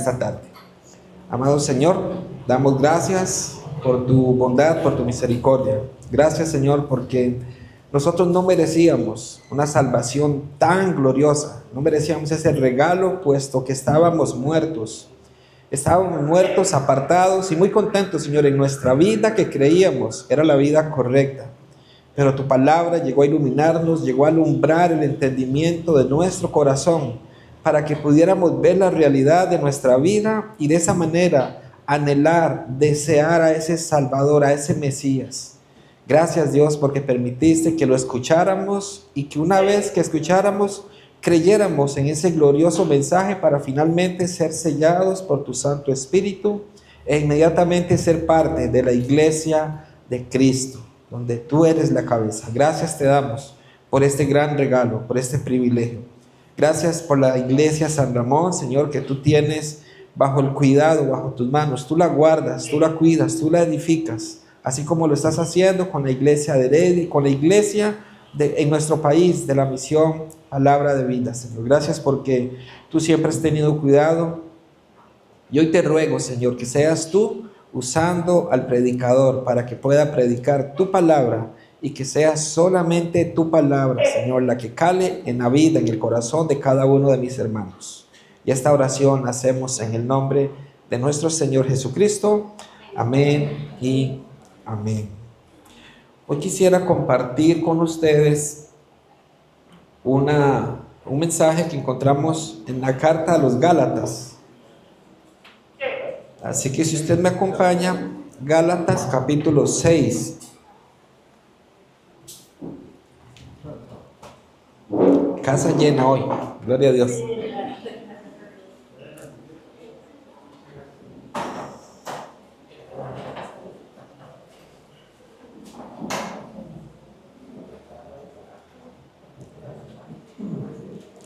esta tarde. Amado Señor, damos gracias por tu bondad, por tu misericordia. Gracias, Señor, porque nosotros no merecíamos una salvación tan gloriosa. No merecíamos ese regalo, puesto que estábamos muertos. Estábamos muertos, apartados y muy contentos, Señor, en nuestra vida que creíamos era la vida correcta. Pero tu palabra llegó a iluminarnos, llegó a alumbrar el entendimiento de nuestro corazón para que pudiéramos ver la realidad de nuestra vida y de esa manera anhelar, desear a ese Salvador, a ese Mesías. Gracias, Dios, porque permitiste que lo escucháramos y que una vez que escucháramos, creyéramos en ese glorioso mensaje para finalmente ser sellados por tu Santo Espíritu e inmediatamente ser parte de la iglesia de Cristo, donde tú eres la cabeza. Gracias te damos por este gran regalo, por este privilegio. Gracias por la iglesia San Ramón, Señor, que tú tienes bajo el cuidado, bajo tus manos. Tú la guardas, tú la cuidas, tú la edificas, así como lo estás haciendo con la iglesia de Heredia y con la iglesia en nuestro país de la misión Palabra de Vida, Señor. Gracias porque tú siempre has tenido cuidado. Y hoy te ruego, Señor, que seas tú usando al predicador para que pueda predicar tu palabra y que sea solamente tu palabra, Señor, la que cale en la vida, en el corazón de cada uno de mis hermanos. Y esta oración la hacemos en el nombre de nuestro Señor Jesucristo. Amén y amén. Hoy quisiera compartir con ustedes un mensaje que encontramos en la carta a los Gálatas. Así que si usted me acompaña, Gálatas capítulo 6. Casa llena hoy, gloria a Dios.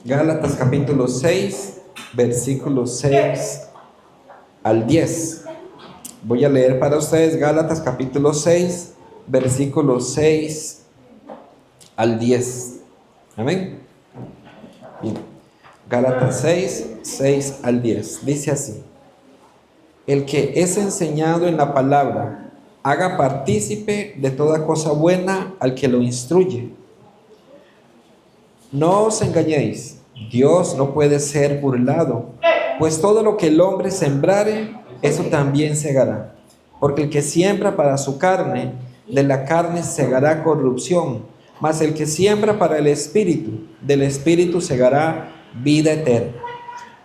Gálatas capítulo 6, versículos 6 al 10. Voy a leer para ustedes Gálatas capítulo 6, versículos 6 al 10. Amén. Bien. Gálatas 6, 6 al 10. Dice así: el que es enseñado en la palabra, haga partícipe de toda cosa buena al que lo instruye. No os engañéis, Dios no puede ser burlado, pues todo lo que el hombre sembrare, eso también segará. Porque el que siembra para su carne, de la carne segará corrupción, mas el que siembra para el Espíritu, del Espíritu segará vida eterna.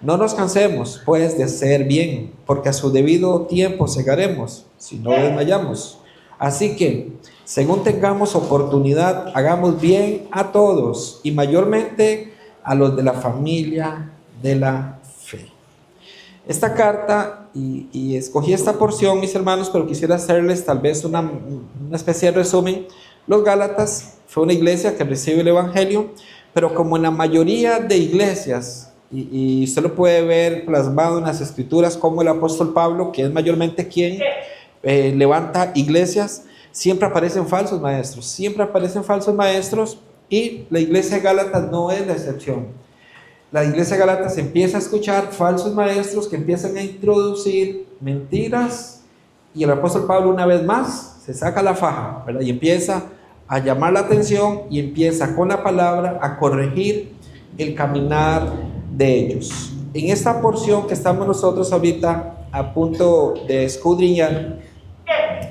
No nos cansemos, pues, de hacer bien, porque a su debido tiempo segaremos, si no desmayamos. Así que, según tengamos oportunidad, hagamos bien a todos, y mayormente a los de la familia de la fe. Esta carta, y escogí esta porción, mis hermanos, pero quisiera hacerles tal vez una especie de resumen. Los Gálatas fue una iglesia que recibe el Evangelio, pero como en la mayoría de iglesias, y usted lo puede ver plasmado en las Escrituras, como el apóstol Pablo, que es mayormente quien levanta iglesias, siempre aparecen falsos maestros, y la iglesia de Gálatas no es la excepción. La iglesia de Gálatas empieza a escuchar falsos maestros que empiezan a introducir mentiras, y el apóstol Pablo una vez más se saca la faja, ¿verdad? Y empieza a llamar la atención y empieza con la palabra a corregir el caminar de ellos. En esta porción que estamos nosotros ahorita a punto de escudriñar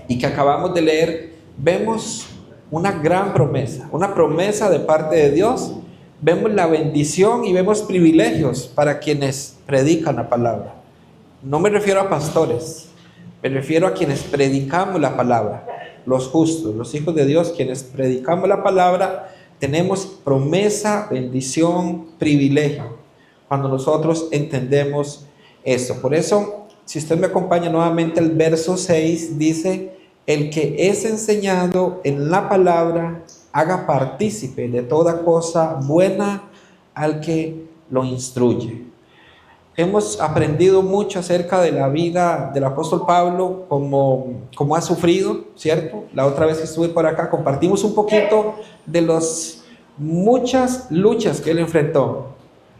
y que acabamos de leer, vemos una gran promesa, una promesa de parte de Dios. Vemos la bendición y vemos privilegios para quienes predican la palabra. No me refiero a pastores, me refiero a quienes predicamos la palabra, los justos, los hijos de Dios, quienes predicamos la palabra, tenemos promesa, bendición, privilegio, cuando nosotros entendemos esto. Por eso, si usted me acompaña nuevamente, el verso 6 dice: el que es enseñado en la palabra, haga partícipe de toda cosa buena al que lo instruye. Hemos aprendido mucho acerca de la vida del apóstol Pablo, como ha sufrido, ¿cierto? La otra vez que estuve por acá compartimos un poquito de las muchas luchas que él enfrentó,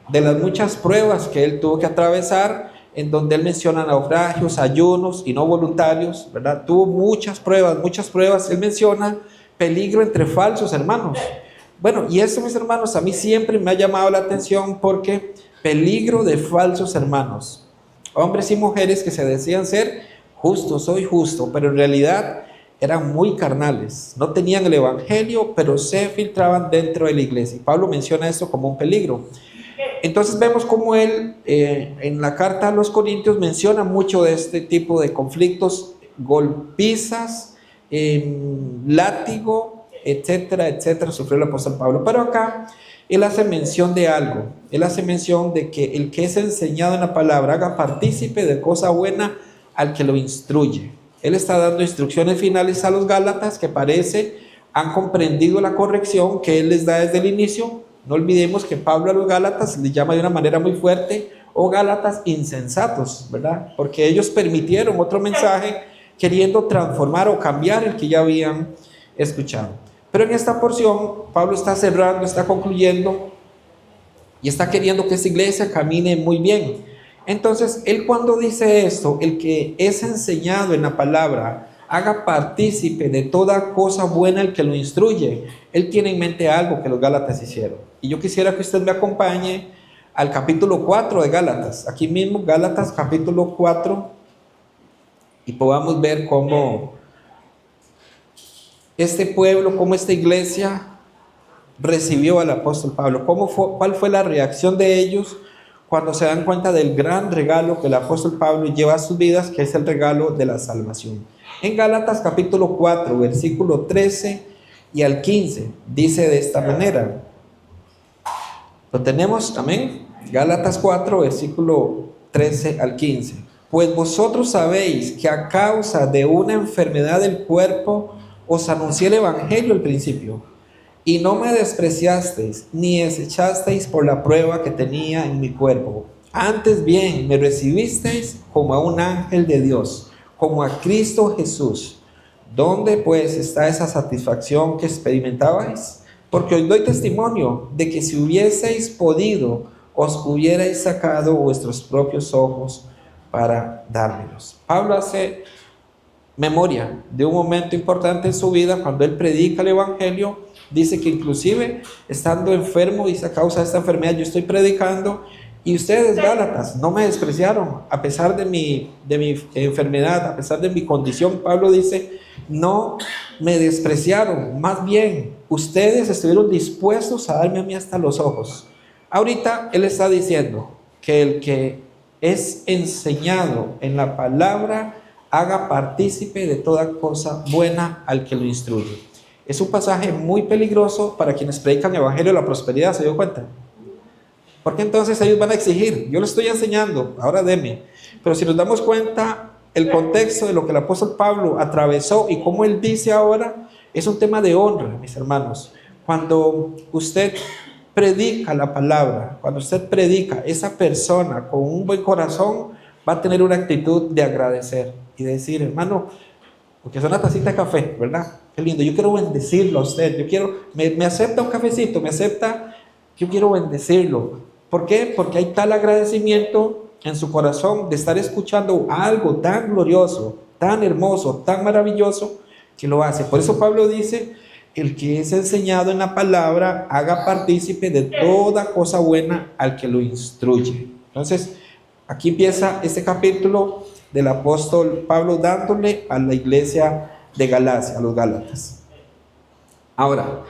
de las muchas pruebas que él tuvo que atravesar, en donde él menciona naufragios, ayunos y no voluntarios, ¿verdad? Tuvo muchas pruebas. Él menciona peligro entre falsos hermanos. Bueno, y eso, mis hermanos, a mí siempre me ha llamado la atención, porque peligro de falsos hermanos, hombres y mujeres que se decían ser justos, soy justo, pero en realidad eran muy carnales, no tenían el evangelio, pero se filtraban dentro de la iglesia. Y Pablo menciona esto como un peligro. Entonces vemos cómo él en la carta a los Corintios menciona mucho de este tipo de conflictos, golpizas, látigo, etcétera, etcétera, sufrió el apóstol Pablo. Pero acá él hace mención de algo. Él hace mención de que el que es enseñado en la palabra haga partícipe de cosa buena al que lo instruye. Él está dando instrucciones finales a los Gálatas que parece han comprendido la corrección que él les da desde el inicio. No olvidemos que Pablo a los Gálatas les llama de una manera muy fuerte, o Gálatas insensatos, ¿verdad? Porque ellos permitieron otro mensaje queriendo transformar o cambiar el que ya habían escuchado. Pero en esta porción Pablo está cerrando, está concluyendo y está queriendo que esta iglesia camine muy bien. Entonces él, cuando dice esto, el que es enseñado en la palabra haga partícipe de toda cosa buena el que lo instruye, él tiene en mente algo que los Gálatas hicieron. Y yo quisiera que usted me acompañe al capítulo 4 de Gálatas, aquí mismo, Gálatas capítulo 4, y podamos ver cómo este pueblo, cómo esta iglesia recibió al apóstol Pablo, cuál fue la reacción de ellos cuando se dan cuenta del gran regalo que el apóstol Pablo lleva a sus vidas, que es el regalo de la salvación. En Gálatas capítulo 4, versículo 13 y al 15, dice de esta manera. ¿Lo tenemos? Amén. Gálatas 4, versículo 13 al 15. Pues vosotros sabéis que a causa de una enfermedad del cuerpo os anuncié el evangelio al principio, y no me despreciasteis ni desechasteis por la prueba que tenía en mi cuerpo. Antes bien me recibisteis como a un ángel de Dios, como a Cristo Jesús. ¿Dónde pues está esa satisfacción que experimentabais? Porque os doy testimonio de que si hubieseis podido, os hubierais sacado vuestros propios ojos para dármelos. Pablo hace memoria de un momento importante en su vida cuando él predica el evangelio. Dice que inclusive estando enfermo, dice, a causa de esta enfermedad yo estoy predicando, y ustedes, Gálatas, no me despreciaron a pesar de mi enfermedad, a pesar de mi condición. Pablo dice, no me despreciaron, más bien ustedes estuvieron dispuestos a darme a mí hasta los ojos. Ahorita él está diciendo que el que es enseñado en la palabra haga partícipe de toda cosa buena al que lo instruye. Es un pasaje muy peligroso para quienes predican el evangelio de la prosperidad, ¿se dio cuenta? Porque entonces ellos van a exigir, yo lo estoy enseñando, ahora deme. Pero si nos damos cuenta, el contexto de lo que el apóstol Pablo atravesó y cómo él dice ahora, es un tema de honra, mis hermanos. Cuando usted predica la palabra, cuando usted predica, esa persona con un buen corazón va a tener una actitud de agradecer y decir, hermano, porque es una tacita de café, ¿verdad? Qué lindo, yo quiero bendecirlo a usted, me acepta un cafecito, me acepta, yo quiero bendecirlo. ¿Por qué? Porque hay tal agradecimiento en su corazón de estar escuchando algo tan glorioso, tan hermoso, tan maravilloso, que lo hace. Por eso Pablo dice, el que es enseñado en la palabra, haga partícipe de toda cosa buena al que lo instruye. Entonces, aquí empieza este capítulo del apóstol Pablo dándole a la iglesia de Galacia, a los Gálatas. Ahora,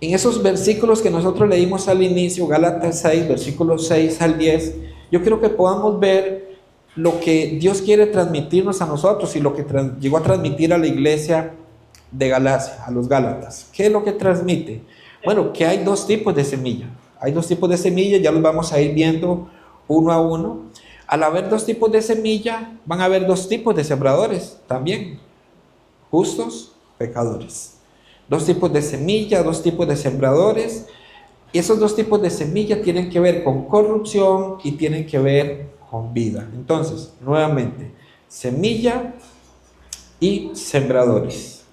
en esos versículos que nosotros leímos al inicio, Gálatas 6, versículos 6 al 10, yo quiero que podamos ver lo que Dios quiere transmitirnos a nosotros y lo que llegó a transmitir a la iglesia de Galacia, a los Gálatas. ¿Qué es lo que transmite? Bueno, que hay dos tipos de semilla. Hay dos tipos de semilla, ya los vamos a ir viendo uno a uno. Al haber dos tipos de semilla, van a haber dos tipos de sembradores también. Justos, pecadores. Dos tipos de semilla, dos tipos de sembradores. Y esos dos tipos de semilla tienen que ver con corrupción y tienen que ver con vida. Entonces, nuevamente, semilla y sembradores.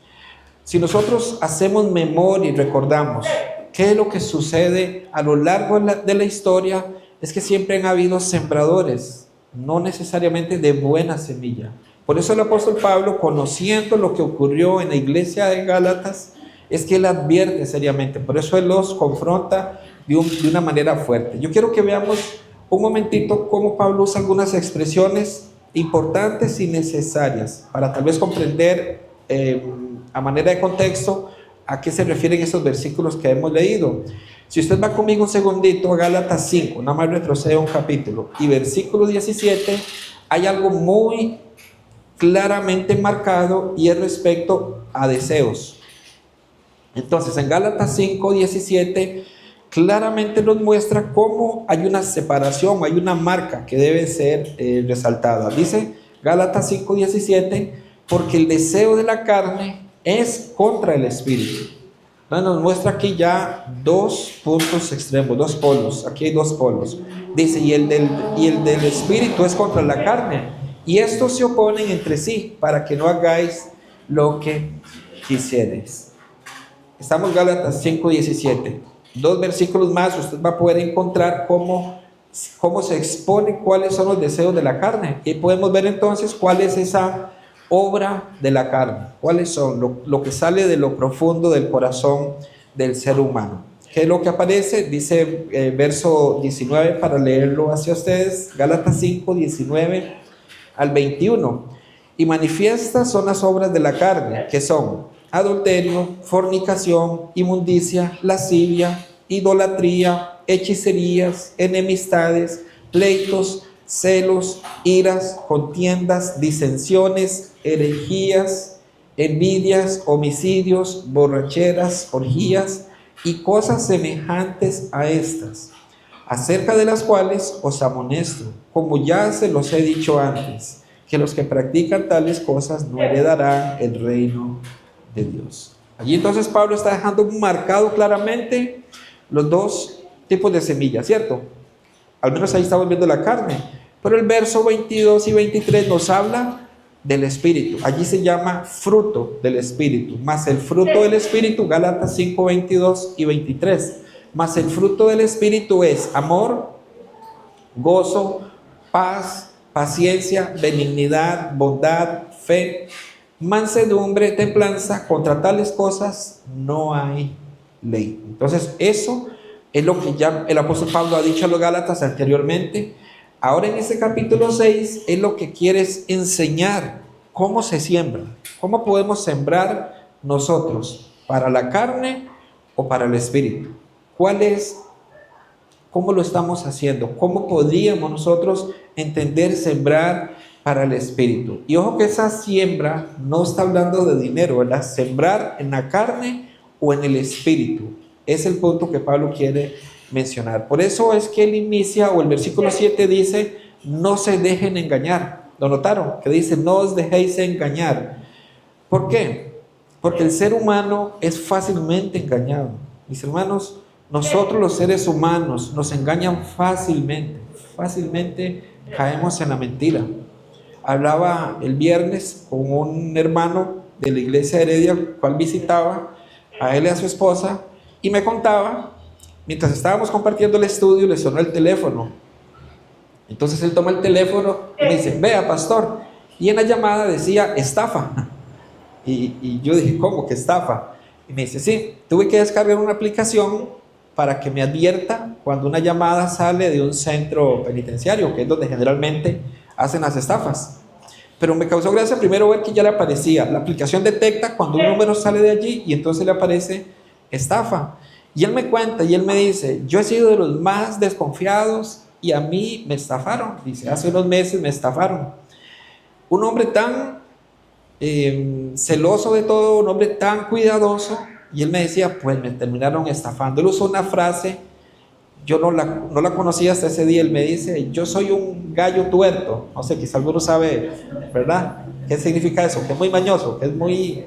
Si nosotros hacemos memoria y recordamos qué es lo que sucede a lo largo de la historia, es que siempre han habido sembradores no necesariamente de buena semilla. Por eso el apóstol Pablo, conociendo lo que ocurrió en la iglesia de Gálatas, es que él advierte seriamente. Por eso él los confronta de una manera fuerte. Yo quiero que veamos un momentito cómo Pablo usa algunas expresiones importantes y necesarias para tal vez comprender a manera de contexto a qué se refieren esos versículos que hemos leído. Si usted va conmigo un segundito a Gálatas 5, nada más retrocede un capítulo, y versículo 17, hay algo muy claramente marcado y es respecto a deseos. Entonces en Gálatas 5, 17 claramente nos muestra cómo hay una separación, hay una marca que debe ser resaltada. Dice Gálatas 5, 17, porque el deseo de la carne es contra el espíritu. Entonces nos muestra aquí ya dos puntos extremos, dos polos. Aquí hay dos polos. Dice, y el del espíritu es contra la carne, y estos se oponen entre sí, para que no hagáis lo que quisierais. Estamos en Gálatas 5:17. Dos versículos más, usted va a poder encontrar cómo se expone cuáles son los deseos de la carne. Y podemos ver entonces cuál es esa obra de la carne, cuáles son lo que sale de lo profundo del corazón del ser humano. ¿Qué es lo que aparece? Dice verso 19 para leerlo hacia ustedes, Gálatas 5, 19 al 21. Y manifiestas son las obras de la carne, que son adulterio, fornicación, inmundicia, lascivia, idolatría, hechicerías, enemistades, pleitos, celos, iras, contiendas, disensiones, herejías, envidias, homicidios, borracheras, orgías y cosas semejantes a estas, acerca de las cuales os amonesto, como ya se los he dicho antes, que los que practican tales cosas no heredarán el reino de Dios. Allí entonces Pablo está dejando marcado claramente los dos tipos de semillas, ¿cierto? Al menos ahí estamos viendo la carne, pero el verso 22 y 23 nos habla del Espíritu. Allí se llama fruto del Espíritu, más el fruto del Espíritu, Gálatas 5, 22 y 23, más el fruto del Espíritu es amor, gozo, paz, paciencia, benignidad, bondad, fe, mansedumbre, templanza. Contra tales cosas no hay ley. Entonces eso es lo que ya el apóstol Pablo ha dicho a los Gálatas anteriormente. Ahora en este capítulo 6 es lo que quiere enseñar cómo se siembra, cómo podemos sembrar nosotros, para la carne o para el espíritu. ¿Cómo lo estamos haciendo? ¿Cómo podríamos nosotros entender sembrar para el espíritu? Y ojo que esa siembra no está hablando de dinero, ¿verdad? Sembrar en la carne o en el espíritu. Es el punto que Pablo quiere mencionar. Por eso es que él inicia, o el versículo 7 dice, no se dejen engañar. ¿Lo notaron? Que dice, no os dejéis engañar. ¿Por qué? Porque el ser humano es fácilmente engañado. Mis hermanos, nosotros los seres humanos nos engañan fácilmente. Fácilmente caemos en la mentira. Hablaba el viernes con un hermano de la iglesia de Heredia, cual visitaba a él y a su esposa, y me contaba, mientras estábamos compartiendo el estudio, le sonó el teléfono. Entonces él toma el teléfono y me dice, vea pastor, y en la llamada decía estafa. Y yo dije, ¿cómo que estafa? Y me dice, sí, tuve que descargar una aplicación para que me advierta cuando una llamada sale de un centro penitenciario, que es donde generalmente hacen las estafas. Pero me causó gracia primero ver que ya le aparecía, la aplicación detecta cuando un número sale de allí y entonces le aparece estafa. Y él me cuenta y él me dice, yo he sido de los más desconfiados y a mí me estafaron. Dice, hace unos meses me estafaron. Un hombre tan celoso de todo, un hombre tan cuidadoso, y él me decía, pues me terminaron estafando. Él usó una frase, yo no la conocía hasta ese día. Él me dice, yo soy un gallo tuerto. No sé, quizá alguno sabe, ¿verdad? ¿Qué significa eso? Que es muy mañoso, que es muy...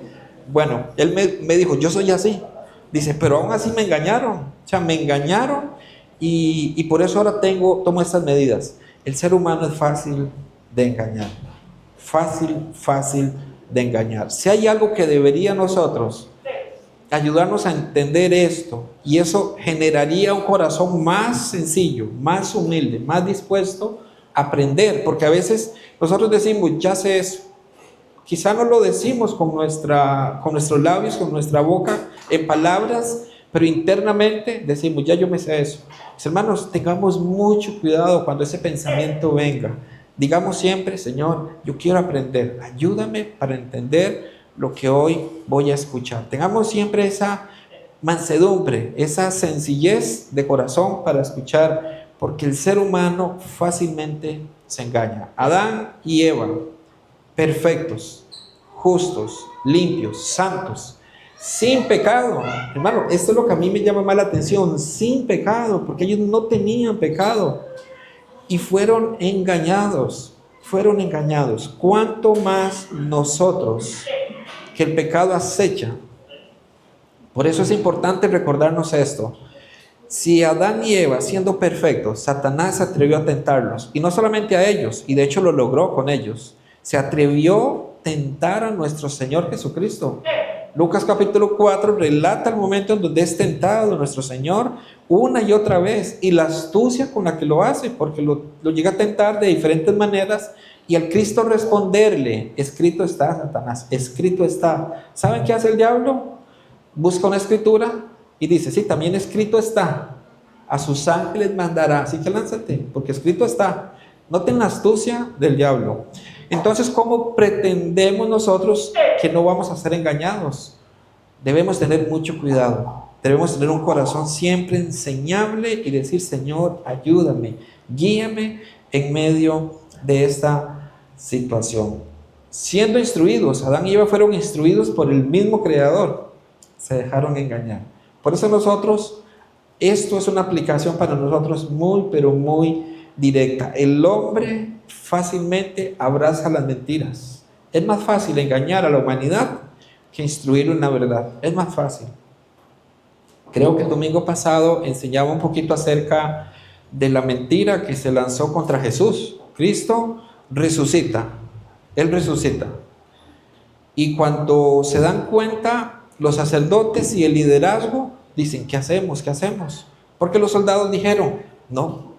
Bueno, él me dijo, yo soy así. Dice, pero aún así me engañaron. O sea, me engañaron y por eso ahora tomo estas medidas. El ser humano es fácil de engañar. Fácil de engañar. Si hay algo que debería nosotros ayudarnos a entender esto, y eso generaría un corazón más sencillo, más humilde, más dispuesto, aprender, porque a veces nosotros decimos, ya sé eso. Quizá no lo decimos con nuestros labios, con nuestra boca, en palabras, pero internamente decimos, ya yo me sé eso. Mis hermanos, tengamos mucho cuidado cuando ese pensamiento venga. Digamos siempre, Señor, yo quiero aprender, ayúdame para entender lo que hoy voy a escuchar. Tengamos siempre esa mansedumbre, esa sencillez de corazón para escuchar, porque el ser humano fácilmente se engaña. Adán y Eva, perfectos, justos, limpios, santos, sin pecado. Hermano, esto es lo que a mí me llama más la atención, sin pecado, porque ellos no tenían pecado y fueron engañados, fueron engañados. ¿Cuánto más nosotros, que el pecado acecha? Por eso es importante recordarnos esto. Si Adán y Eva, siendo perfectos, Satanás se atrevió a tentarlos, y no solamente a ellos, y de hecho lo logró con ellos, se atrevió a tentar a nuestro Señor Jesucristo. Lucas capítulo 4 relata el momento en donde es tentado nuestro Señor una y otra vez, y la astucia con la que lo hace, porque lo llega a tentar de diferentes maneras, y al Cristo responderle, escrito está, Satanás, escrito está. ¿Saben qué hace el diablo? Busca una escritura y dice, sí, también escrito está, a sus ángeles mandará, así que lánzate, porque escrito está. Noten la astucia del diablo. Entonces, ¿cómo pretendemos nosotros que no vamos a ser engañados? Debemos tener mucho cuidado, debemos tener un corazón siempre enseñable y decir, Señor, ayúdame, guíame en medio de esta situación. Siendo instruidos, Adán y Eva fueron instruidos por el mismo Creador, se dejaron engañar. Por eso nosotros, esto es una aplicación para nosotros muy, pero muy directa. El hombre fácilmente abraza las mentiras. Es más fácil engañar a la humanidad que instruir en la verdad. Es más fácil. Creo que el domingo pasado enseñaba un poquito acerca de la mentira que se lanzó contra Jesús. Cristo resucita. Él resucita. Y cuando se dan cuenta, los sacerdotes y el liderazgo dicen, ¿qué hacemos? ¿Qué hacemos? Porque los soldados dijeron, no,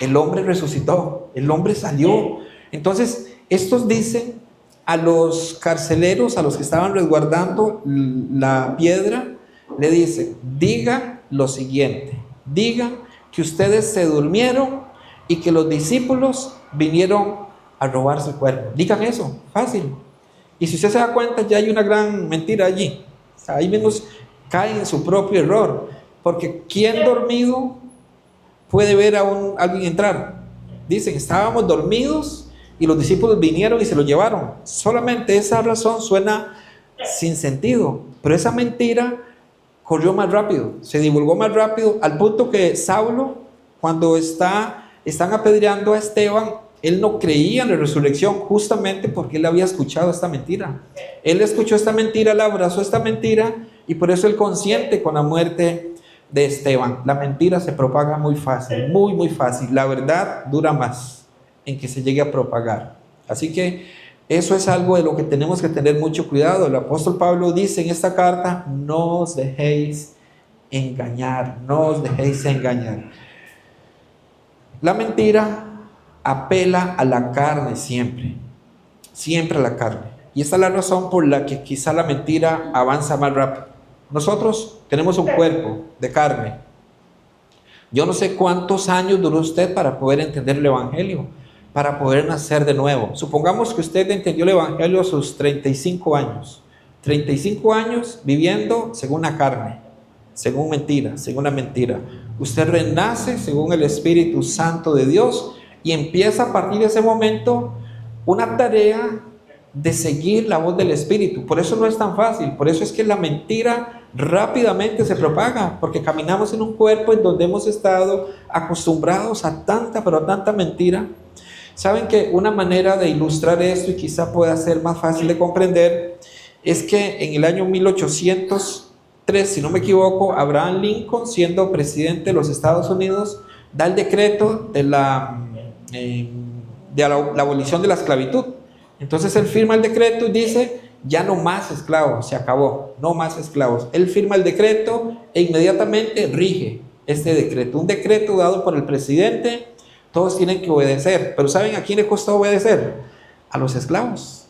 el hombre resucitó, el hombre salió. Entonces, estos dicen a los carceleros, a los que estaban resguardando la piedra, le dicen, digan lo siguiente, digan que ustedes se durmieron y que los discípulos vinieron a robar su cuerpo. Digan eso, fácil. Y si usted se da cuenta, ya hay una gran mentira allí. O sea, ahí mismo cae en su propio error, porque ¿quién dormido puede ver a alguien entrar? Dicen, estábamos dormidos y los discípulos vinieron y se lo llevaron. Solamente esa razón suena sin sentido, pero esa mentira corrió más rápido, se divulgó más rápido, al punto que Saulo, cuando están apedreando a Esteban, él no creía en la resurrección justamente porque él había escuchado esta mentira. Él escuchó esta mentira, él abrazó esta mentira y por eso él consiente con la muerte de Esteban. La mentira se propaga muy fácil, muy, muy fácil. La verdad dura más en que se llegue a propagar. Así que eso es algo de lo que tenemos que tener mucho cuidado. El apóstol Pablo dice en esta carta, no os dejéis engañar, no os dejéis engañar. La mentira apela a la carne siempre, siempre a la carne. Y esta es la razón por la que quizá la mentira avanza más rápido. Nosotros tenemos un cuerpo de carne. Yo no sé cuántos años duró usted para poder entender el Evangelio, para poder nacer de nuevo. Supongamos que usted entendió el Evangelio a sus 35 años. 35 años viviendo según la carne, según mentira, según la mentira. Usted renace según el Espíritu Santo de Dios y empieza a partir de ese momento una tarea de seguir la voz del Espíritu. Por eso no es tan fácil, por eso es que la mentira rápidamente se propaga, porque caminamos en un cuerpo en donde hemos estado acostumbrados a tanta, pero tanta mentira. Saben que una manera de ilustrar esto, y quizá pueda ser más fácil de comprender, es que en el año 1803, si no me equivoco, Abraham Lincoln, siendo presidente de los Estados Unidos, da el decreto de la abolición de la esclavitud. Entonces él firma el decreto y dice, ya no más esclavos, se acabó, no más esclavos. Él firma el decreto e inmediatamente rige este decreto, un decreto dado por el presidente. todos tienen que obedecer. Pero ¿saben a quién le costó obedecer? A los esclavos.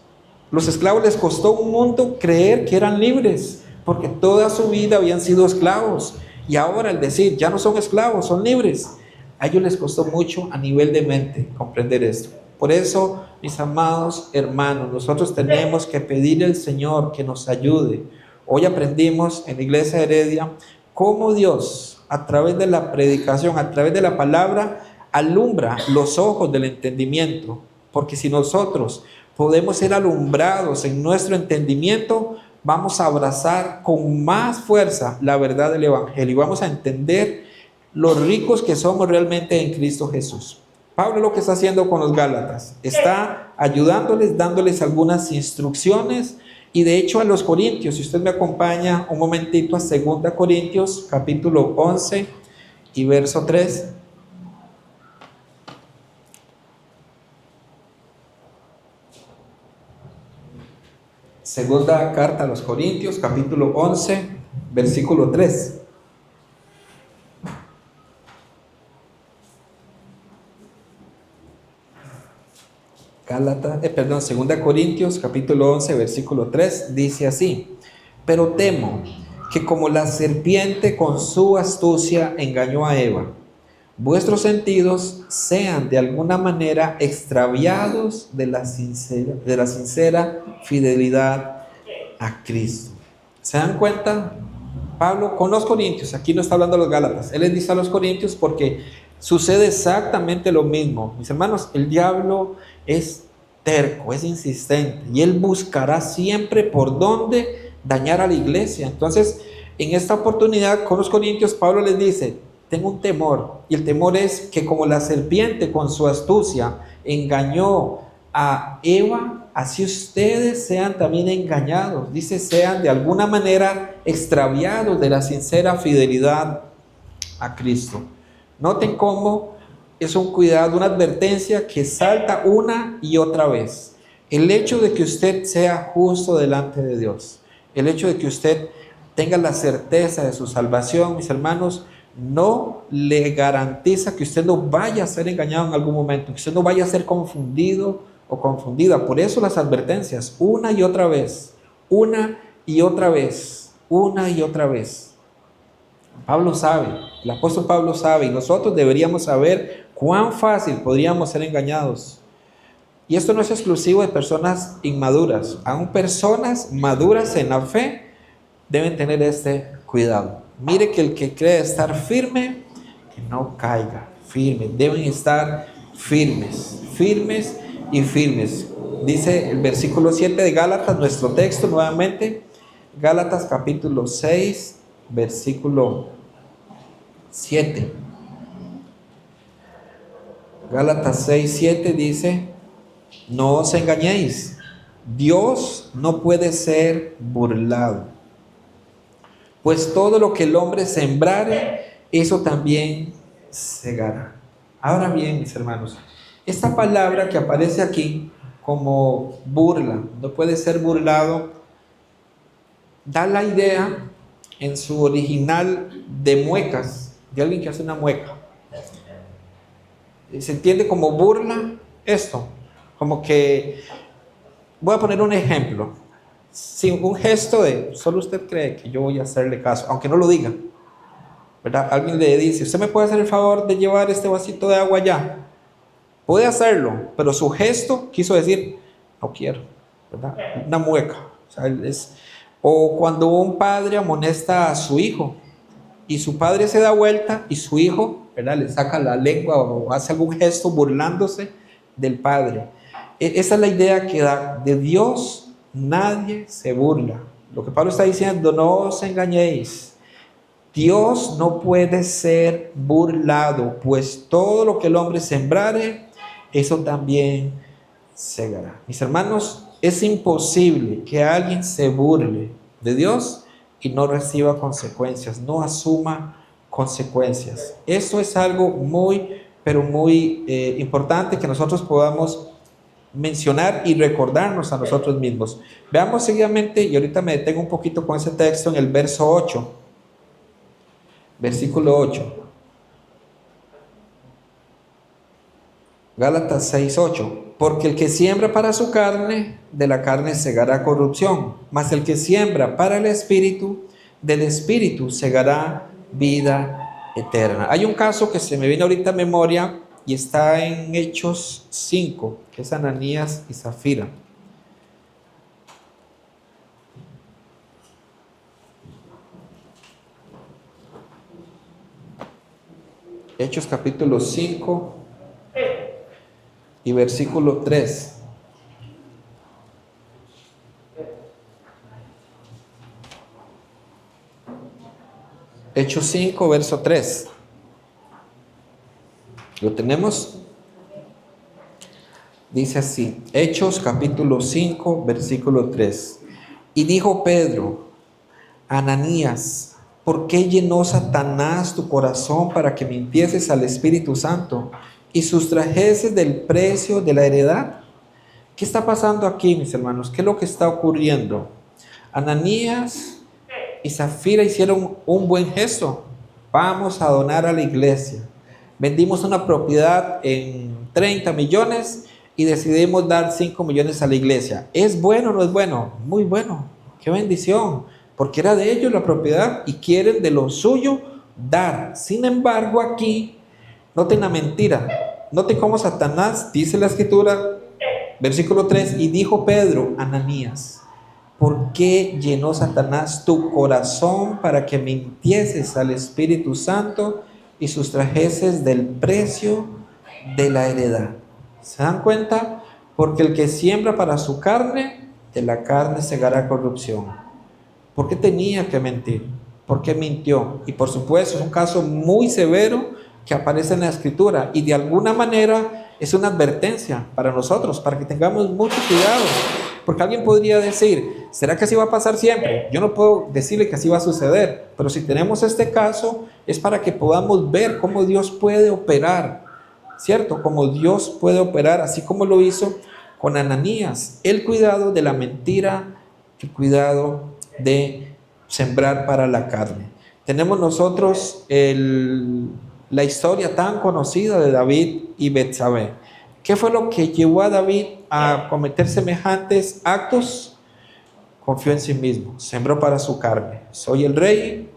Los esclavos les costó un mundo creer que eran libres, porque toda su vida habían sido esclavos. Y ahora al decir, ya no son esclavos, son libres, a ellos les costó mucho a nivel de mente comprender esto. Por eso, mis amados hermanos, nosotros tenemos que pedirle al Señor que nos ayude. Hoy aprendimos en la iglesia de Heredia cómo Dios, a través de la predicación, a través de la palabra, alumbra los ojos del entendimiento. Porque si nosotros podemos ser alumbrados en nuestro entendimiento, vamos a abrazar con más fuerza la verdad del Evangelio y vamos a entender los ricos que somos realmente en Cristo Jesús. Pablo lo que está haciendo con los Gálatas, está ayudándoles, dándoles algunas instrucciones. Y de hecho a los Corintios, si usted me acompaña un momentito a 2 Corintios capítulo 11 y verso 3. Segunda carta a los Corintios capítulo 11 versículo 3. Segunda Corintios capítulo 11 versículo 3 dice así: pero temo que como la serpiente con su astucia engañó a Eva, vuestros sentidos sean de alguna manera extraviados de la sincera fidelidad a Cristo. ¿Se dan cuenta? Pablo con los Corintios, aquí no está hablando de los Gálatas, él les dice a los Corintios porque sucede exactamente lo mismo. Mis hermanos, el diablo es terco, es insistente y él buscará siempre por dónde dañar a la iglesia. Entonces, en esta oportunidad con los Corintios, Pablo les dice: tengo un temor, y el temor es que como la serpiente con su astucia engañó a Eva, así ustedes sean también engañados. Dice, sean de alguna manera extraviados de la sincera fidelidad a Cristo. Noten cómo es un cuidado, una advertencia que salta una y otra vez. El hecho de que usted sea justo delante de Dios, el hecho de que usted tenga la certeza de su salvación, mis hermanos, no le garantiza que usted no vaya a ser engañado en algún momento, que usted no vaya a ser confundido o confundida. Por eso las advertencias, una y otra vez, una y otra vez, una y otra vez. Pablo sabe, el apóstol Pablo sabe, y nosotros deberíamos saber cuán fácil podríamos ser engañados. Y esto no es exclusivo de personas inmaduras. Aún personas maduras en la fe deben tener este cuidado. Mire que el que cree estar firme, que no caiga. Firme, deben estar firmes, firmes y firmes. Dice el versículo 7 de Gálatas, nuestro texto nuevamente, Gálatas capítulo 6, versículo 7. Gálatas 6, 7 dice: no os engañéis, Dios no puede ser burlado, pues todo lo que el hombre sembrare, eso también segará. Ahora bien, mis hermanos, esta palabra que aparece aquí como burla, no puede ser burlado, da la idea en su original de muecas, de alguien que hace una mueca. Se entiende como burla esto, como que, voy a poner un ejemplo, sin un gesto de, solo usted cree que yo voy a hacerle caso, aunque no lo diga, ¿verdad? Alguien le dice, ¿usted me puede hacer el favor de llevar este vasito de agua allá? Puede hacerlo, pero su gesto quiso decir, no quiero, ¿verdad? Una mueca. O cuando un padre amonesta a su hijo y su padre se da vuelta y su hijo, ¿verdad?, le saca la lengua o hace algún gesto burlándose del padre. Esa es la idea que da. De Dios nadie se burla. Lo que Pablo está diciendo, no os engañéis. Dios no puede ser burlado, pues todo lo que el hombre sembrare, eso también segará. Mis hermanos, es imposible que alguien se burle de Dios y no reciba consecuencias, no asuma consecuencias. Eso es algo muy, pero muy importante que nosotros podamos mencionar y recordarnos a nosotros mismos. Veamos seguidamente, y ahorita me detengo un poquito con ese texto en el verso 8, versículo 8. Gálatas 6:8. Porque el que siembra para su carne, de la carne segará corrupción, mas el que siembra para el Espíritu, del Espíritu segará vida eterna. Hay un caso que se me viene ahorita a memoria y está en Hechos 5, que es Ananías y Zafira. Hechos capítulo 5 y versículo 3. Hechos 5, verso 3. ¿Lo tenemos? Dice así, Hechos capítulo 5, versículo 3. Y dijo Pedro, Ananías, ¿por qué llenó Satanás tu corazón para que mintieses al Espíritu Santo y sustrajeses del precio de la heredad? ¿Qué está pasando aquí, mis hermanos? ¿Qué es lo que está ocurriendo? Ananías y Zafira hicieron un buen gesto. Vamos a donar a la iglesia. Vendimos una propiedad en 30 millones y decidimos dar 5 millones a la iglesia. ¿Es bueno o no es bueno? Muy bueno. ¡Qué bendición! Porque era de ellos la propiedad y quieren de lo suyo dar. Sin embargo, aquí, noten la mentira. Noten cómo Satanás, dice la escritura, versículo 3, y dijo Pedro, Ananías, ¿por qué llenó Satanás tu corazón para que mintieses al Espíritu Santo y sustrajeses del precio de la heredad? ¿Se dan cuenta? Porque el que siembra para su carne, de la carne segará corrupción. ¿Por qué tenía que mentir? ¿Por qué mintió? Y por supuesto es un caso muy severo que aparece en la escritura y de alguna manera es una advertencia para nosotros, para que tengamos mucho cuidado. Porque alguien podría decir, ¿será que así va a pasar siempre? Yo no puedo decirle que así va a suceder, pero si tenemos este caso es para que podamos ver cómo Dios puede operar, ¿cierto? Como Dios puede operar, así como lo hizo con Ananías, el cuidado de la mentira, el cuidado de sembrar para la carne. Tenemos nosotros la historia tan conocida de David y Betsabé. ¿Qué fue lo que llevó a David a cometer semejantes actos? Confió en sí mismo, sembró para su carne. Soy el rey,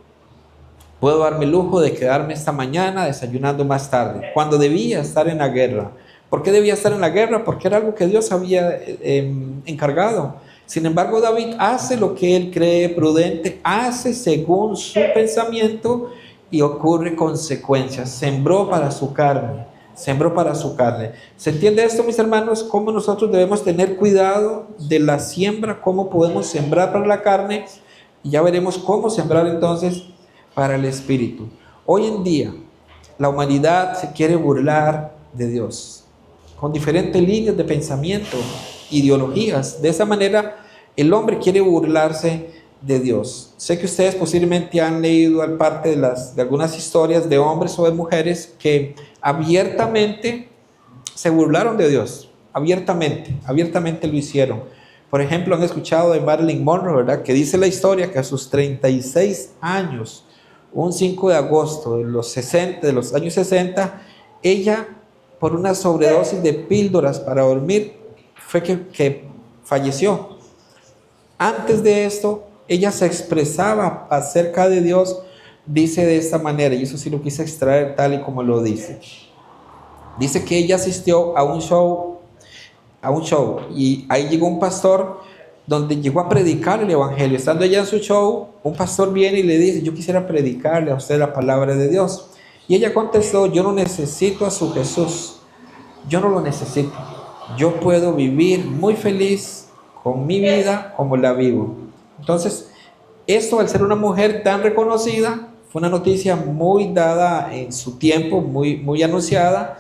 puedo darme el lujo de quedarme esta mañana desayunando más tarde, cuando debía estar en la guerra. ¿Por qué debía estar en la guerra? Porque era algo que Dios había encargado. Sin embargo, David hace lo que él cree prudente, hace según su pensamiento y ocurre consecuencias. Sembró para su carne, sembró para su carne. ¿Se entiende esto, mis hermanos? Cómo nosotros debemos tener cuidado de la siembra, cómo podemos sembrar para la carne, y ya veremos cómo sembrar entonces para el espíritu. Hoy en día, la humanidad se quiere burlar de Dios, con diferentes líneas de pensamiento, ideologías. De esa manera, el hombre quiere burlarse de Dios. Sé que ustedes posiblemente han leído parte de algunas historias de hombres o de mujeres que abiertamente se burlaron de Dios, abiertamente lo hicieron. Por ejemplo, han escuchado de Marilyn Monroe, ¿verdad? Que dice la historia que a sus 36 años, un 5 de agosto de los años 60, ella, por una sobredosis de píldoras para dormir, fue que falleció. Antes de esto, ella se expresaba acerca de Dios, dice de esta manera, y eso sí lo quise extraer tal y como lo dice. Dice que ella asistió a un show, y ahí llegó un pastor donde llegó a predicar el evangelio. Estando ella en su show, un pastor viene y le dice, yo quisiera predicarle a usted la palabra de Dios. Y ella contestó, yo no necesito a su Jesús, yo no lo necesito. Yo puedo vivir muy feliz con mi vida como la vivo. Entonces, esto al ser una mujer tan reconocida, fue una noticia muy dada en su tiempo, muy anunciada,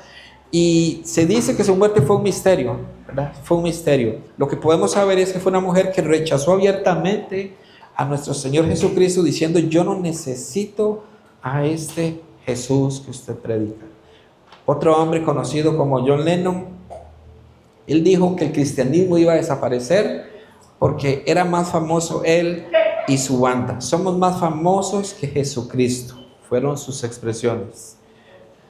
y se dice que su muerte fue un misterio, ¿verdad? Fue un misterio. Lo que podemos saber es que fue una mujer que rechazó abiertamente a nuestro Señor Jesucristo, diciendo, yo no necesito a este Jesús que usted predica. Otro hombre conocido como John Lennon, él dijo que el cristianismo iba a desaparecer porque era más famoso él y su banda. Somos más famosos que Jesucristo, fueron sus expresiones.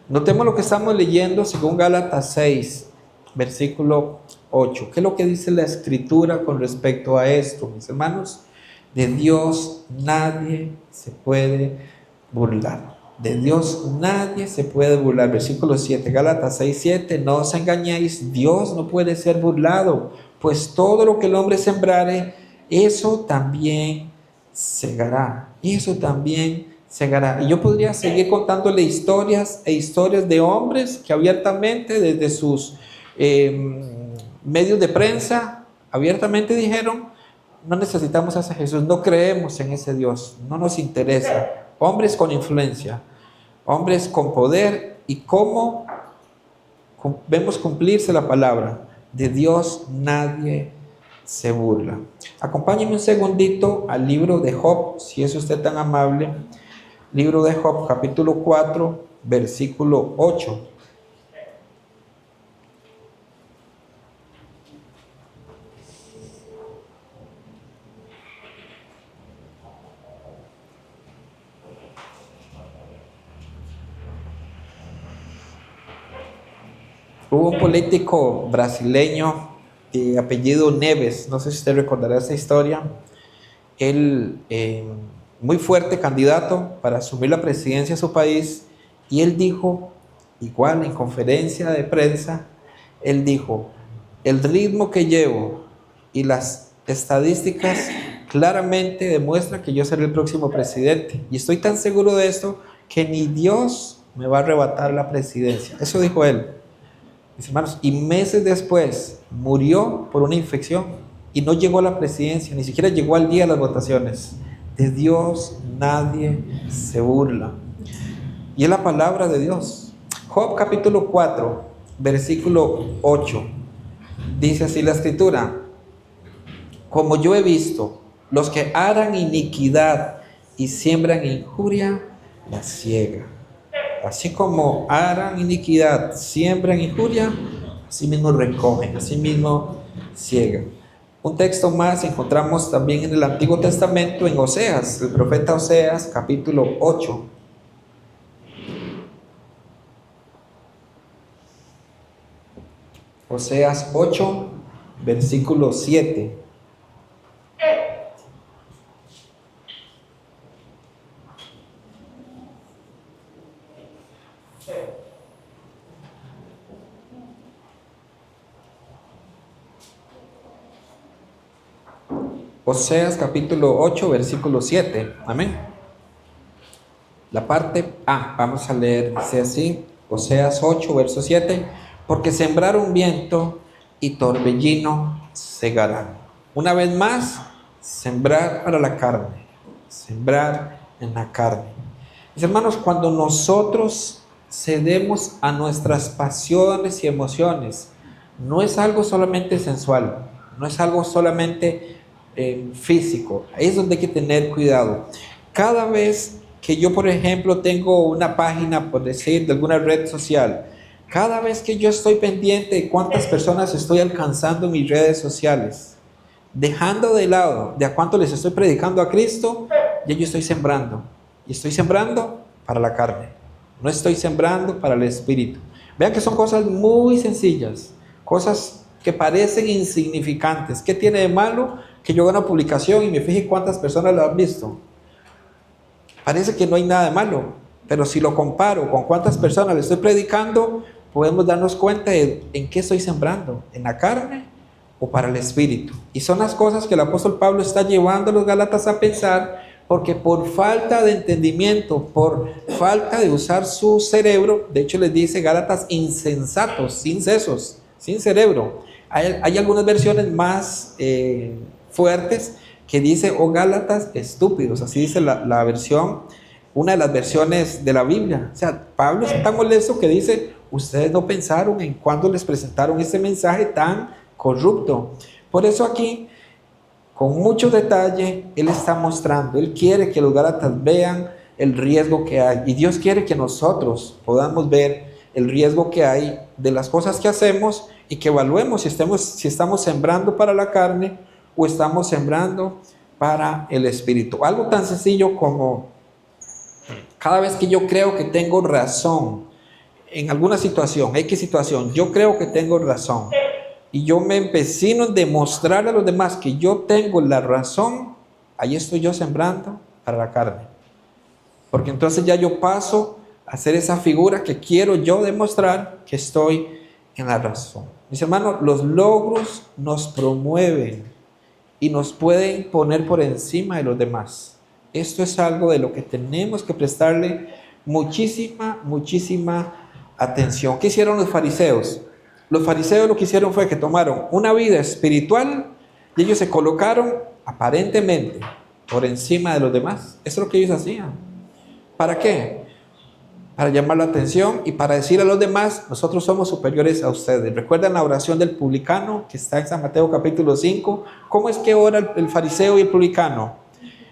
Notemos lo que estamos leyendo según Gálatas 6, versículo 8. ¿Qué es lo que dice la Escritura con respecto a esto, mis hermanos? De Dios nadie se puede burlar. De Dios nadie se puede burlar. Versículo 7, Gálatas 6, 7. No os engañéis, Dios no puede ser burlado, pues todo lo que el hombre sembrare, eso también segará. Eso también segará. Y yo podría seguir contándole historias e historias de hombres que abiertamente desde sus medios de prensa, abiertamente dijeron: no necesitamos a ese Jesús, no creemos en ese Dios, no nos interesa. Hombres con influencia, hombres con poder, y cómo vemos cumplirse la palabra: de Dios nadie se burla. Acompáñenme un segundito al libro de Job, si es usted tan amable. Libro de Job, capítulo 4, versículo 8. Hubo un político brasileño de apellido Neves, no sé si usted recordará esa historia. Él, muy fuerte candidato para asumir la presidencia de su país, y él dijo, igual en conferencia de prensa, él dijo: el ritmo que llevo y las estadísticas claramente demuestran que yo seré el próximo presidente, y estoy tan seguro de esto que ni Dios me va a arrebatar la presidencia. Eso dijo él. Mis hermanos, y meses después murió por una infección y no llegó a la presidencia, ni siquiera llegó al día de las votaciones. De Dios nadie se burla. Y es la palabra de Dios. Job capítulo 4, versículo 8. Dice así la Escritura: como yo he visto, los que harán iniquidad y siembran injuria, la ciega. Así como harán iniquidad, siembran injuria, así mismo recogen, así mismo ciegan. Un texto más encontramos también en el Antiguo Testamento, en Oseas, el profeta Oseas, capítulo 8. Oseas 8, versículo 7. Oseas capítulo 8, versículo 7. Amén. La parte A, vamos a leer, dice así, Oseas 8, verso 7. Porque sembraron viento y torbellino segarán. Una vez más, sembrar para la carne, sembrar en la carne. Mis hermanos, cuando nosotros cedemos a nuestras pasiones y emociones, no es algo solamente sensual, no es algo solamente físico. Ahí es donde hay que tener cuidado. Cada vez que yo, por ejemplo, tengo una página, por decir, de alguna red social, cada vez que yo estoy pendiente de cuántas personas estoy alcanzando en mis redes sociales, dejando de lado de a cuánto les estoy predicando a Cristo, ya yo estoy sembrando. Y estoy sembrando para la carne, no estoy sembrando para el espíritu. Vean que son cosas muy sencillas, cosas que parecen insignificantes. ¿Qué tiene de malo que yo haga una publicación y me fije cuántas personas la han visto? Parece que no hay nada de malo, pero si lo comparo con cuántas personas le estoy predicando, podemos darnos cuenta de en qué estoy sembrando, en la carne o para el espíritu. Y son las cosas que el apóstol Pablo está llevando a los Gálatas a pensar, porque por falta de entendimiento, por falta de usar su cerebro, de hecho les dice Gálatas insensatos, sin sesos, sin cerebro. Hay algunas versiones más fuertes que dice: oh Gálatas estúpidos, así dice la versión, una de las versiones de la Biblia. O sea, Pablo es tan molesto que dice: ustedes no pensaron en cuando les presentaron este mensaje tan corrupto. Por eso aquí, con mucho detalle, él está mostrando, él quiere que los Gálatas vean el riesgo que hay, y Dios quiere que nosotros podamos ver el riesgo que hay de las cosas que hacemos, y que evaluemos si estamos sembrando para la carne o estamos sembrando para el espíritu. Algo tan sencillo como, cada vez que yo creo que tengo razón en alguna situación, X situación, yo creo que tengo razón y yo me empecino en demostrarle a los demás que yo tengo la razón, ahí estoy yo sembrando para la carne. Porque entonces ya yo paso a ser esa figura que quiero yo demostrar que estoy en la razón. Mis hermanos, los logros nos promueven y nos pueden poner por encima de los demás. Esto es algo de lo que tenemos que prestarle muchísima atención. ¿Qué hicieron los fariseos? Los fariseos lo que hicieron fue que tomaron una vida espiritual y ellos se colocaron aparentemente por encima de los demás. Eso es lo que ellos hacían. ¿Para qué? Para llamar la atención y para decir a los demás, nosotros somos superiores a ustedes. ¿Recuerdan la oración del publicano que está en San Mateo capítulo 5? ¿Cómo es que ora el fariseo y el publicano?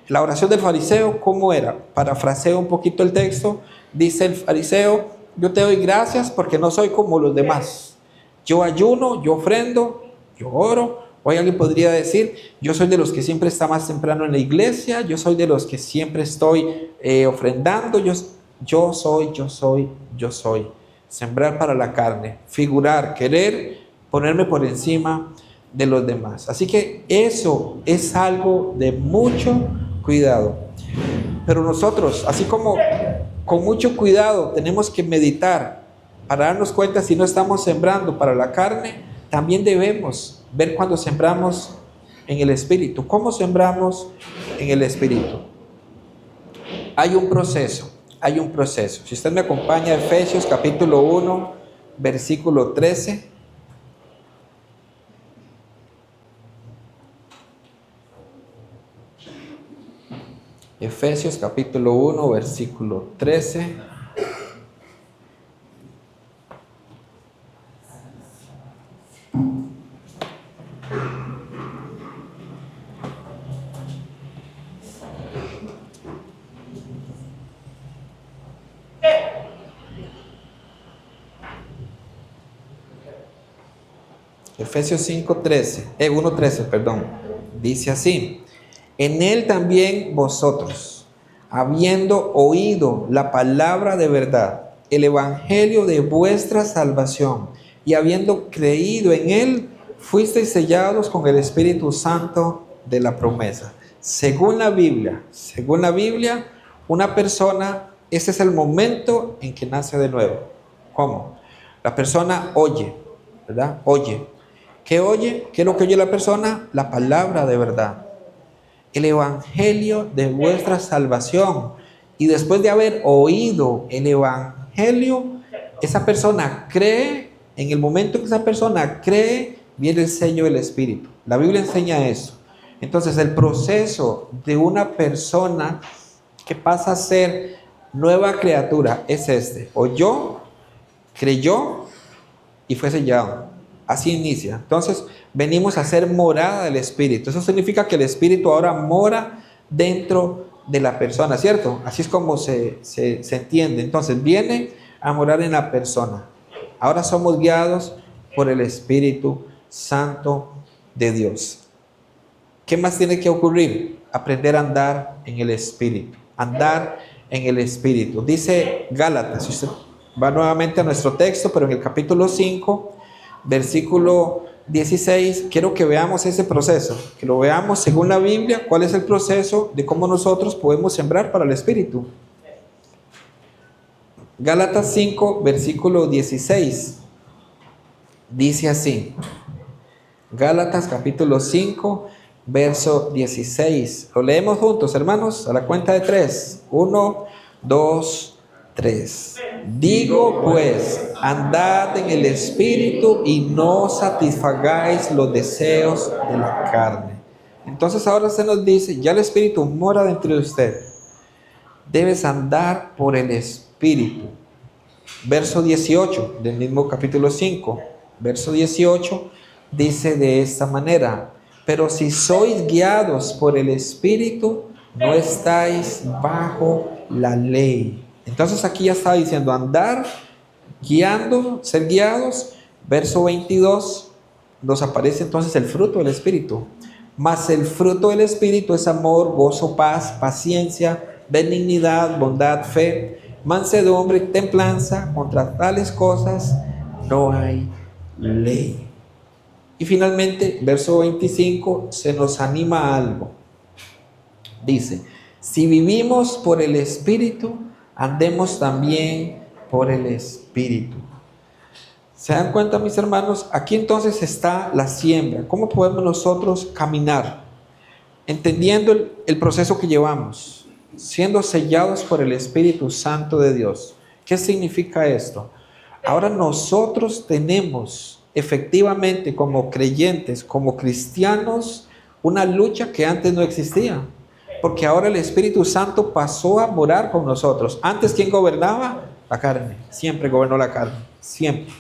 La oración del fariseo, ¿cómo era? Parafraseo un poquito el texto. Dice el fariseo: yo te doy gracias porque no soy como los demás. Yo ayuno, yo ofrendo, yo oro. Hoy alguien podría decir: yo soy de los que siempre está más temprano en la iglesia, yo soy de los que siempre estoy ofrendando, yo soy. Sembrar para la carne, figurar, querer ponerme por encima de los demás. Así que eso es algo de mucho cuidado. Pero nosotros, así como con mucho cuidado tenemos que meditar para darnos cuenta si no estamos sembrando para la carne, también debemos ver cuando sembramos en el Espíritu. ¿Cómo sembramos en el Espíritu? Hay un proceso. Si usted me acompaña a Efesios capítulo 1, versículo 13. Efesios capítulo 1, versículo 13. Efesios 1:13, perdón. Dice así: en él también vosotros, habiendo oído la palabra de verdad, el evangelio de vuestra salvación, y habiendo creído en él, fuisteis sellados con el Espíritu Santo de la promesa. Según la Biblia, una persona, ese es el momento en que nace de nuevo. ¿Cómo? La persona oye, ¿verdad? Oye. ¿Qué oye? ¿Qué es lo que oye la persona? La palabra de verdad, el evangelio de vuestra salvación. Y después de haber oído el evangelio, esa persona cree. En el momento que esa persona cree, viene el sello del Espíritu. La Biblia enseña eso. Entonces, el proceso de una persona que pasa a ser nueva criatura es este: oyó, creyó y fue sellado. Así inicia. Entonces venimos a ser morada del Espíritu. Eso significa que el Espíritu ahora mora dentro de la persona, ¿cierto? Así es como se entiende. Entonces viene a morar en la persona. Ahora somos guiados por el Espíritu Santo de Dios. ¿Qué más tiene que ocurrir? Aprender a andar en el Espíritu. Andar en el Espíritu. Dice Gálatas, si usted va nuevamente a nuestro texto, pero en el capítulo 5, versículo 16, quiero que veamos ese proceso, que lo veamos según la Biblia, cuál es el proceso de cómo nosotros podemos sembrar para el Espíritu. Gálatas 5, versículo 16, dice así. Gálatas capítulo 5, verso 16. Lo leemos juntos, hermanos, a la cuenta de 3. 1, 2, 3. Digo pues, andad en el Espíritu y no satisfagáis los deseos de la carne. Entonces ahora se nos dice, ya el Espíritu mora dentro de usted. Debes andar por el Espíritu. Verso 18 del mismo capítulo 5. Verso 18 dice de esta manera: pero si sois guiados por el Espíritu, no estáis bajo la ley. Entonces aquí ya está diciendo andar, guiando, ser guiados. Verso 22 nos aparece entonces el fruto del Espíritu. Mas el fruto del Espíritu es amor, gozo, paz, paciencia, benignidad, bondad, fe, mansedumbre y templanza, contra tales cosas no hay ley. Y finalmente, verso 25, se nos anima a algo. Dice, si vivimos por el Espíritu, andemos también por el Espíritu. ¿Se dan cuenta, mis hermanos? Aquí entonces está la siembra. ¿Cómo podemos nosotros caminar? Entendiendo el proceso que llevamos, siendo sellados por el Espíritu Santo de Dios. ¿Qué significa esto? Ahora nosotros tenemos efectivamente como creyentes, como cristianos, una lucha que antes no existía. Porque ahora el Espíritu Santo pasó a morar con nosotros. Antes, ¿quién gobernaba? La carne. Siempre gobernó la carne. Siempre.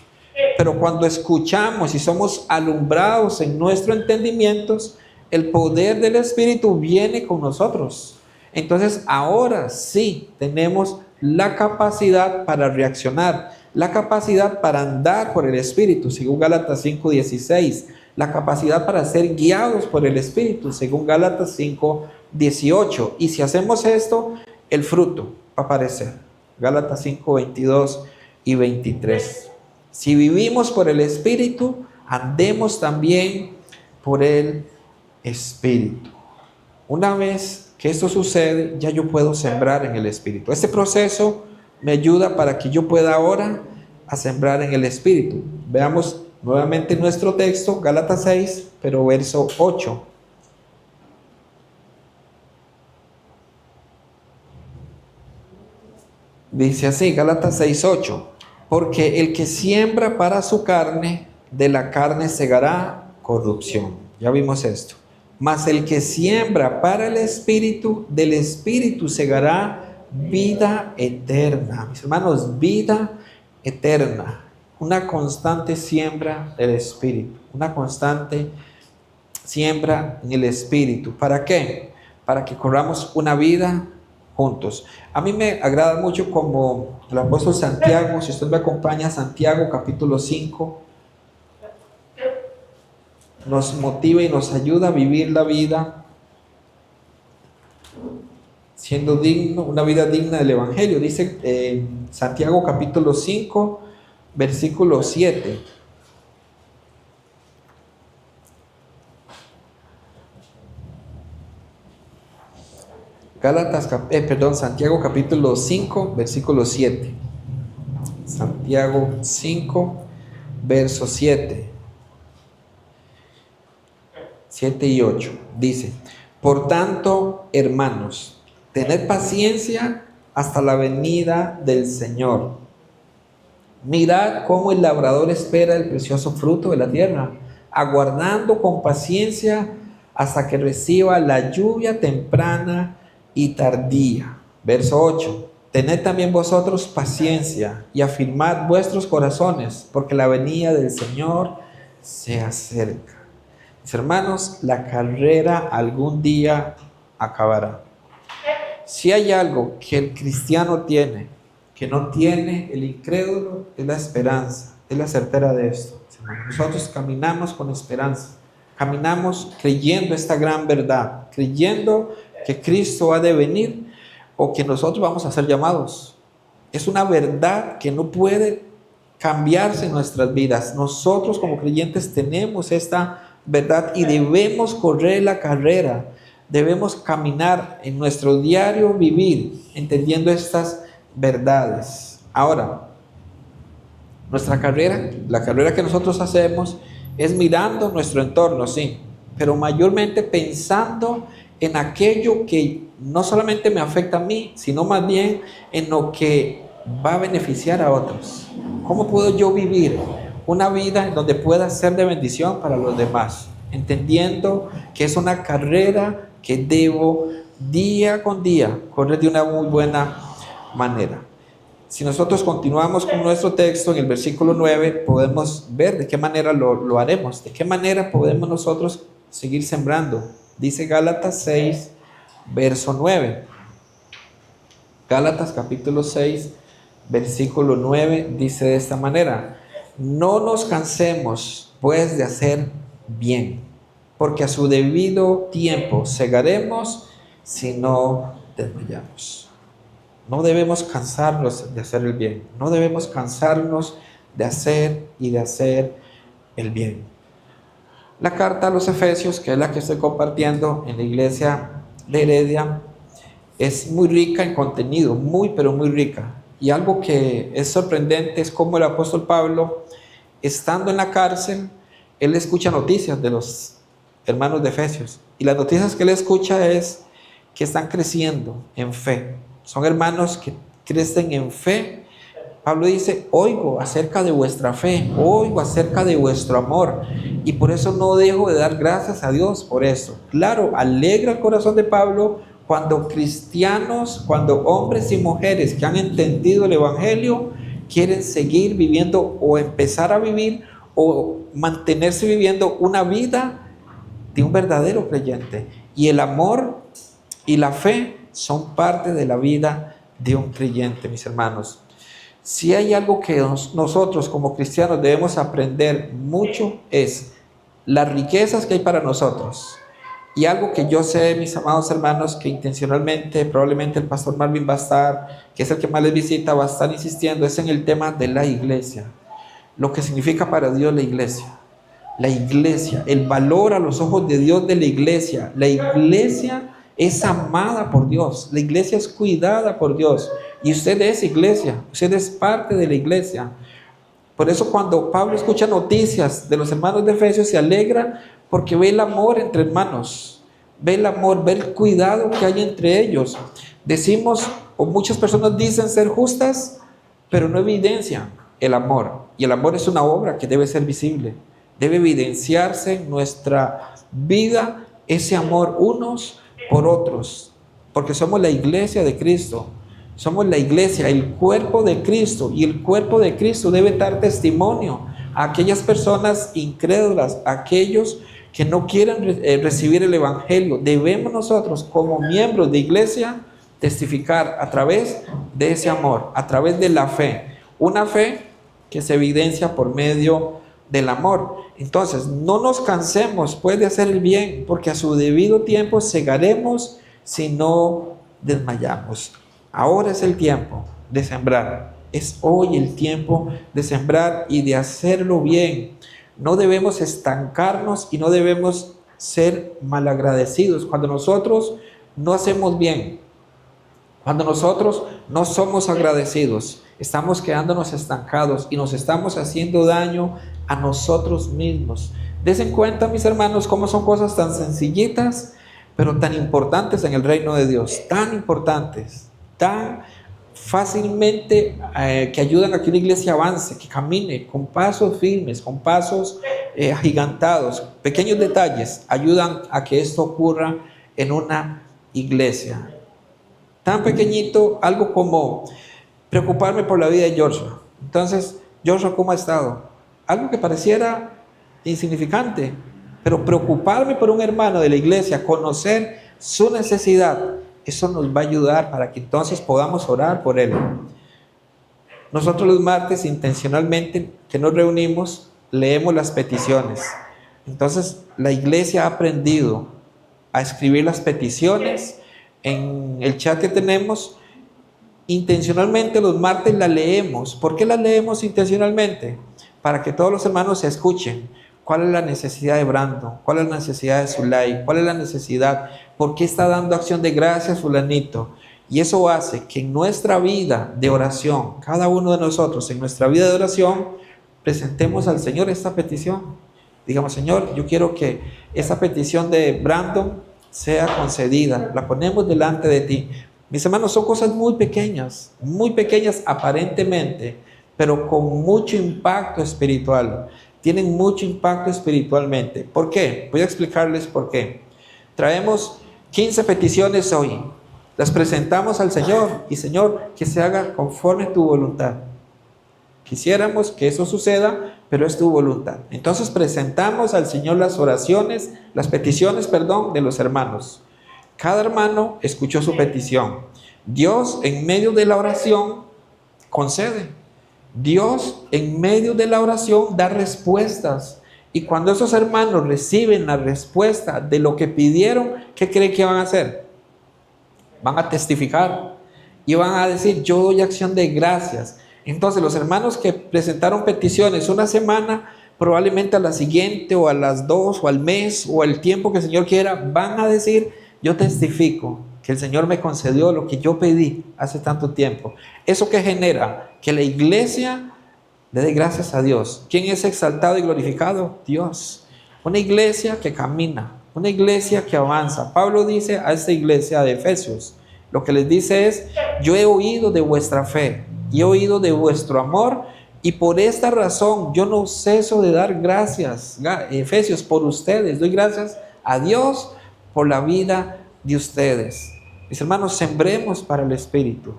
Pero cuando escuchamos y somos alumbrados en nuestros entendimientos, el poder del Espíritu viene con nosotros. Entonces ahora sí tenemos la capacidad para reaccionar, la capacidad para andar por el Espíritu, según Gálatas 5:16, la capacidad para ser guiados por el Espíritu, según Gálatas 5:18. Y si hacemos esto, el fruto va a aparecer. Gálatas 5:22 y 23. Si vivimos por el Espíritu, andemos también por el Espíritu. Una vez que esto sucede, ya yo puedo sembrar en el Espíritu. Este proceso me ayuda para que yo pueda ahora a sembrar en el Espíritu. Veamos nuevamente nuestro texto, Gálatas 6, pero verso 8. Dice así, Gálatas 6:8. Porque el que siembra para su carne, de la carne segará corrupción. Ya vimos esto. Mas el que siembra para el Espíritu, del Espíritu segará vida eterna. Mis hermanos, vida eterna. Una constante siembra del Espíritu. Una constante siembra en el Espíritu. ¿Para qué? Para que corramos una vida juntos. A mí me agrada mucho como el apóstol Santiago, si usted me acompaña, Santiago capítulo 5, nos motiva y nos ayuda a vivir la vida siendo digno, una vida digna del Evangelio. Dice Santiago capítulo 5, versículo 7. Santiago capítulo 5, versículo 7. Santiago 5, verso 7. 7 y 8. Dice, por tanto, hermanos, tened paciencia hasta la venida del Señor. Mirad cómo el labrador espera el precioso fruto de la tierra, aguardando con paciencia hasta que reciba la lluvia temprana y tardía. Verso 8. Tened también vosotros paciencia y afirmad vuestros corazones, porque la venida del Señor se acerca. Mis hermanos, la carrera algún día acabará. Si hay algo que el cristiano tiene, que no tiene el incrédulo, es la esperanza, es la certera de esto. Nosotros caminamos con esperanza, caminamos creyendo esta gran verdad, creyendo que Cristo ha de venir o que nosotros vamos a ser llamados. Es una verdad que no puede cambiarse en nuestras vidas. Nosotros como creyentes tenemos esta verdad y debemos correr la carrera, debemos caminar en nuestro diario vivir entendiendo estas verdades. Ahora, nuestra carrera, la carrera que nosotros hacemos es mirando nuestro entorno, sí, pero mayormente pensando en aquello que no solamente me afecta a mí, sino más bien en lo que va a beneficiar a otros. ¿Cómo puedo yo vivir una vida en donde pueda ser de bendición para los demás? Entendiendo que es una carrera que debo día con día correr de una muy buena manera. Si nosotros continuamos con nuestro texto en el versículo 9, podemos ver de qué manera lo haremos, de qué manera podemos nosotros seguir sembrando. Dice Gálatas 6, verso 9. Gálatas capítulo 6, versículo 9 dice de esta manera: no nos cansemos pues de hacer bien, porque a su debido tiempo segaremos si no desmayamos. No debemos cansarnos de hacer el bien. No debemos cansarnos de hacer y de hacer el bien. La carta a los Efesios, que es la que estoy compartiendo en la iglesia de Heredia, es muy rica en contenido, muy pero muy rica. Y algo que es sorprendente es cómo el apóstol Pablo, estando en la cárcel, él escucha noticias de los hermanos de Efesios. Y las noticias que él escucha es que están creciendo en fe. Son hermanos que crecen en fe. Pablo dice, oigo acerca de vuestra fe, oigo acerca de vuestro amor, y por eso no dejo de dar gracias a Dios por eso. Claro, alegra el corazón de Pablo cuando cristianos, cuando hombres y mujeres que han entendido el Evangelio quieren seguir viviendo o empezar a vivir o mantenerse viviendo una vida de un verdadero creyente. Y el amor y la fe son parte de la vida de un creyente, mis hermanos. Si hay algo que nosotros como cristianos debemos aprender mucho es las riquezas que hay para nosotros. Y algo que yo sé, mis amados hermanos, que intencionalmente probablemente el pastor Marvin va a estar, que es el que más les visita, va a estar insistiendo, es en el tema de la iglesia. Lo que significa para Dios la iglesia. La iglesia, el valor a los ojos de Dios de la iglesia. La iglesia es amada por Dios, la iglesia es cuidada por Dios. Y usted es iglesia, usted es parte de la iglesia. Por eso cuando Pablo escucha noticias de los hermanos de Efesios se alegra porque ve el amor entre hermanos, ve el amor, ve el cuidado que hay entre ellos. Decimos, o muchas personas dicen ser justas, pero no evidencian el amor. Y el amor es una obra que debe ser visible, debe evidenciarse en nuestra vida ese amor unos por otros, porque somos la iglesia de Cristo. Somos la iglesia, el cuerpo de Cristo, y el cuerpo de Cristo debe dar testimonio a aquellas personas incrédulas, a aquellos que no quieren recibir el Evangelio. Debemos nosotros, como miembros de iglesia, testificar a través de ese amor, a través de la fe. Una fe que se evidencia por medio del amor. Entonces, no nos cansemos pues de hacer el bien, porque a su debido tiempo segaremos si no desmayamos. Ahora es el tiempo de sembrar. Es hoy el tiempo de sembrar y de hacerlo bien. No debemos estancarnos y no debemos ser malagradecidos. Cuando nosotros no hacemos bien, cuando nosotros no somos agradecidos, estamos quedándonos estancados y nos estamos haciendo daño a nosotros mismos. Desen cuenta, mis hermanos, cómo son cosas tan sencillitas, pero tan importantes en el reino de Dios. Tan importantes, tan fácilmente que ayudan a que una iglesia avance, que camine con pasos firmes, con pasos agigantados. Pequeños detalles ayudan a que esto ocurra en una iglesia. Tan pequeñito, algo como preocuparme por la vida de Joshua. Entonces, Joshua, ¿cómo ha estado? Algo que pareciera insignificante, pero preocuparme por un hermano de la iglesia, conocer su necesidad, eso nos va a ayudar para que entonces podamos orar por él. Nosotros los martes, intencionalmente, que nos reunimos, leemos las peticiones. Entonces, la iglesia ha aprendido a escribir las peticiones en el chat que tenemos. Intencionalmente los martes la leemos. ¿Por qué la leemos intencionalmente? Para que todos los hermanos se escuchen. ¿Cuál es la necesidad de Brandon? ¿Cuál es la necesidad de Zulay? ¿Cuál es la necesidad? ¿Por qué está dando acción de gracias fulanito? Y eso hace que en nuestra vida de oración, cada uno de nosotros en nuestra vida de oración, presentemos al Señor esta petición. Digamos, Señor, yo quiero que esta petición de Brandon sea concedida. La ponemos delante de ti. Mis hermanos, son cosas muy pequeñas aparentemente, pero con mucho impacto espiritual. Tienen mucho impacto espiritualmente. ¿Por qué? Voy a explicarles por qué. Traemos 15 peticiones hoy. Las presentamos al Señor y Señor, que se haga conforme a tu voluntad. Quisiéramos que eso suceda, pero es tu voluntad. Entonces presentamos al Señor las oraciones, las peticiones, de los hermanos. Cada hermano escuchó su petición. Dios en medio de la oración concede. Dios en medio de la oración da respuestas. Y cuando esos hermanos reciben la respuesta de lo que pidieron, ¿qué creen que van a hacer? Van a testificar. y van a decir, yo doy acción de gracias. Entonces los hermanos que presentaron peticiones una semana, probablemente a la siguiente o a las 2 o al mes o el tiempo que el Señor quiera, van a decir, yo testifico que el Señor me concedió lo que yo pedí hace tanto tiempo. ¿Eso qué genera? Que la iglesia le dé gracias a Dios. ¿Quién es exaltado y glorificado? Dios. Una iglesia que camina, una iglesia que avanza. Pablo dice a esta iglesia de Efesios, lo que les dice es, yo he oído de vuestra fe y he oído de vuestro amor, y por esta razón yo no ceso de dar gracias, Efesios, por ustedes. Doy gracias a Dios por la vida de ustedes. Mis hermanos, sembremos para el Espíritu,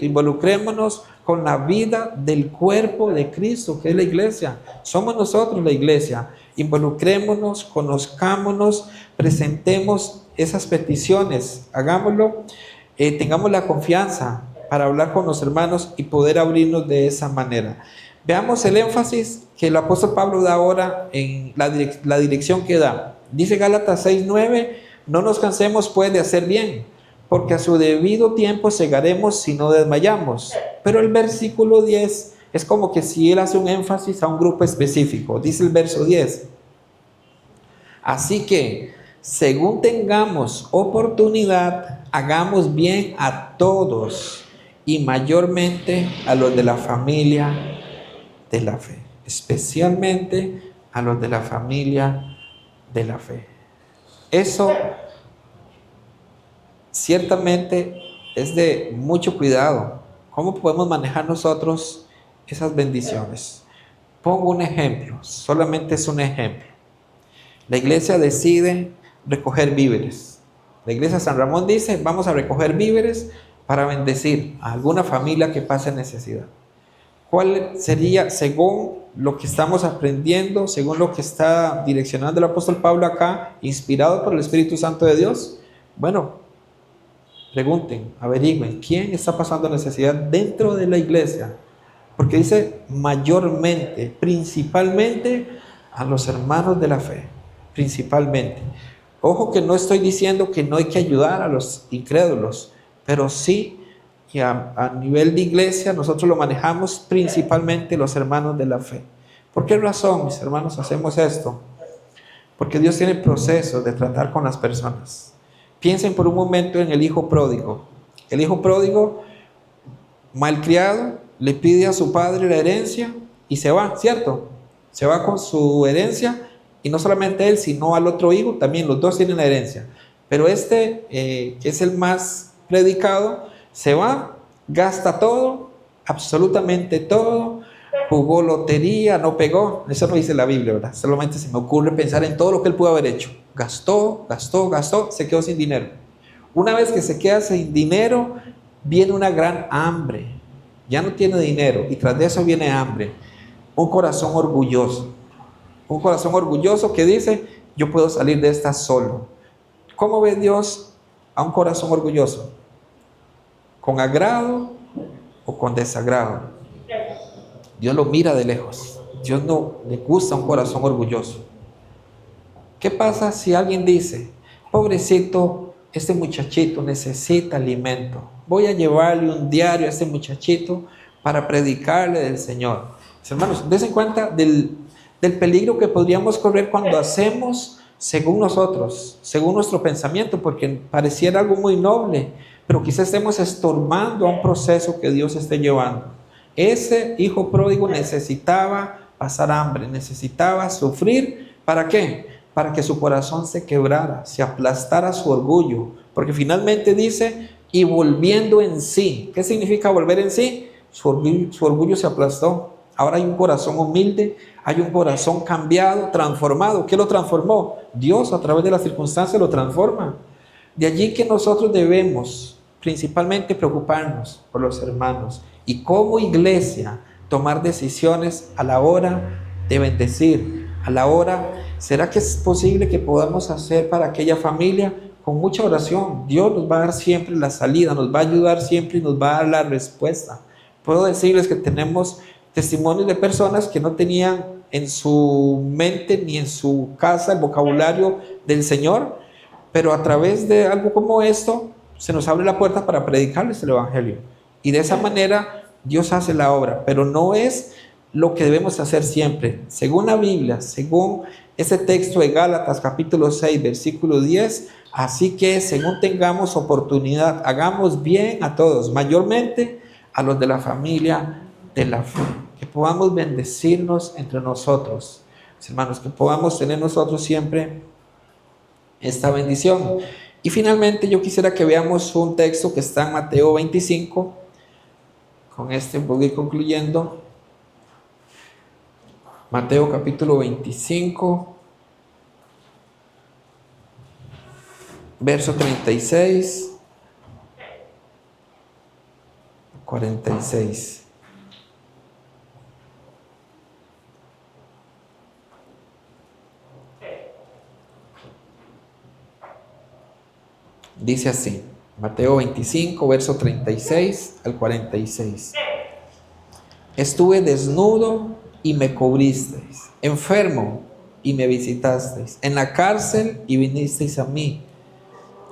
involucrémonos con la vida del cuerpo de Cristo, que es la iglesia. Somos nosotros la iglesia. Involucrémonos, conozcámonos, presentemos esas peticiones, hagámoslo, tengamos la confianza para hablar con los hermanos y poder abrirnos de esa manera. Veamos el énfasis que el apóstol Pablo da ahora en la dirección que da. Dice Gálatas 6:9, no nos cansemos pues de hacer bien, porque a su debido tiempo segaremos si no desmayamos. Pero el versículo 10 es como que si él hace un énfasis a un grupo específico. Dice el verso 10, así que según tengamos oportunidad, hagamos bien a todos, y mayormente a los de la familia de la fe, especialmente a los de la familia de la fe. Eso ciertamente es de mucho cuidado. ¿Cómo podemos manejar nosotros esas bendiciones? Pongo un ejemplo, solamente es un ejemplo. La iglesia decide recoger víveres. La iglesia San Ramón dice, vamos a recoger víveres para bendecir a alguna familia que pase necesidad. ¿Cuál sería, según lo que estamos aprendiendo, según lo que está direccionando el apóstol Pablo acá, inspirado por el Espíritu Santo de Dios? Bueno, pregunten, averigüen, ¿quién está pasando necesidad dentro de la iglesia? Porque dice mayormente, principalmente a los hermanos de la fe, principalmente. Ojo que no estoy diciendo que no hay que ayudar a los incrédulos, pero sí que a nivel de iglesia nosotros lo manejamos principalmente los hermanos de la fe. ¿Por qué razón, mis hermanos, hacemos esto? Porque Dios tiene procesos de tratar con las personas. Piensen por un momento en el hijo pródigo. El hijo pródigo, malcriado, le pide a su padre la herencia y se va, ¿cierto? Se va con su herencia, y no solamente él, sino al otro hijo, también los dos tienen la herencia. Pero que es el más predicado, se va, gasta todo, absolutamente todo, jugó lotería, no pegó. Eso no dice la Biblia, ¿verdad? Solamente se me ocurre pensar en todo lo que él pudo haber hecho. Gastó, se quedó sin dinero. Una vez que se queda sin dinero, viene una gran hambre. Ya no tiene dinero y tras de eso viene hambre. Un corazón orgulloso que dice, yo puedo salir de esta solo. ¿Cómo ve Dios a un corazón orgulloso? ¿Con agrado o con desagrado? Dios lo mira de lejos. Dios no le gusta un corazón orgulloso. ¿Qué pasa si alguien dice, pobrecito, este muchachito necesita alimento? Voy a llevarle un diario a este muchachito para predicarle del Señor. Hermanos, dense cuenta del peligro que podríamos correr cuando hacemos según nosotros, según nuestro pensamiento, porque pareciera algo muy noble, pero quizás estemos estorbando a un proceso que Dios esté llevando. Ese hijo pródigo necesitaba pasar hambre, necesitaba sufrir. ¿Para qué? Para que su corazón se quebrara, se aplastara su orgullo, porque finalmente dice, y volviendo en sí. ¿Qué significa volver en sí? Su orgullo se aplastó. Ahora hay un corazón humilde, hay un corazón cambiado, transformado. ¿Qué lo transformó? Dios, a través de las circunstancias, lo transforma. De allí que nosotros debemos principalmente preocuparnos por los hermanos y como iglesia tomar decisiones a la hora de bendecir, a la hora, ¿será que es posible que podamos hacer para aquella familia? Con mucha oración, Dios nos va a dar siempre la salida, nos va a ayudar siempre y nos va a dar la respuesta. Puedo decirles que tenemos testimonios de personas que no tenían en su mente ni en su casa el vocabulario del Señor, pero a través de algo como esto, se nos abre la puerta para predicarles el Evangelio. Y de esa manera Dios hace la obra, pero no es lo que debemos hacer siempre. Según la Biblia, según ese texto de Gálatas capítulo 6, versículo 10, así que según tengamos oportunidad, hagamos bien a todos, mayormente a los de la familia de la fe, que podamos bendecirnos entre nosotros, hermanos, que podamos tener nosotros siempre esta bendición. Y finalmente yo quisiera que veamos un texto que está en Mateo 25, con este voy a ir concluyendo. Mateo capítulo 25, verso 36, 46. Dice así, Mateo 25, verso 36 al 46. Estuve desnudo y me cubristeis, enfermo y me visitasteis, en la cárcel y vinisteis a mí.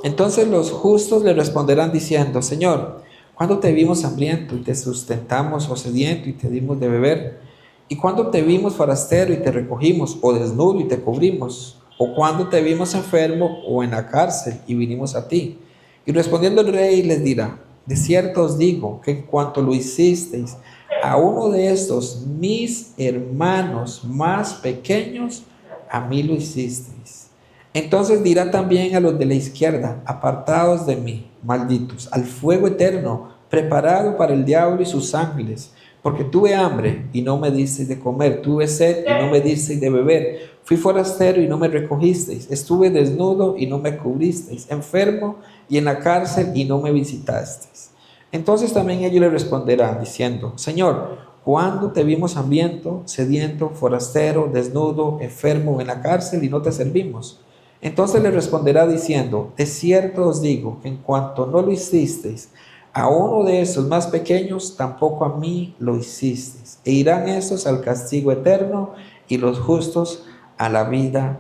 Entonces los justos le responderán diciendo, Señor, ¿cuándo te vimos hambriento y te sustentamos, o sediento y te dimos de beber? ¿Y cuándo te vimos forastero y te recogimos, o desnudo y te cubrimos? ¿O cuándo te vimos enfermo o en la cárcel y vinimos a ti? Y respondiendo el rey les dirá, de cierto os digo que en cuanto lo hicisteis a uno de estos mis hermanos más pequeños, a mí lo hicisteis. Entonces dirá también a los de la izquierda, apartados de mí, malditos, al fuego eterno, preparado para el diablo y sus ángeles. Porque tuve hambre y no me disteis de comer, tuve sed y no me disteis de beber, fui forastero y no me recogisteis, estuve desnudo y no me cubristeis, enfermo y en la cárcel y no me visitasteis. Entonces también ellos le responderán diciendo, Señor, ¿cuándo te vimos hambriento, sediento, forastero, desnudo, enfermo en la cárcel y no te servimos? Entonces le responderá diciendo, de cierto os digo que en cuanto no lo hicisteis a uno de esos más pequeños, tampoco a mí lo hicisteis. E irán estos al castigo eterno y los justos a la vida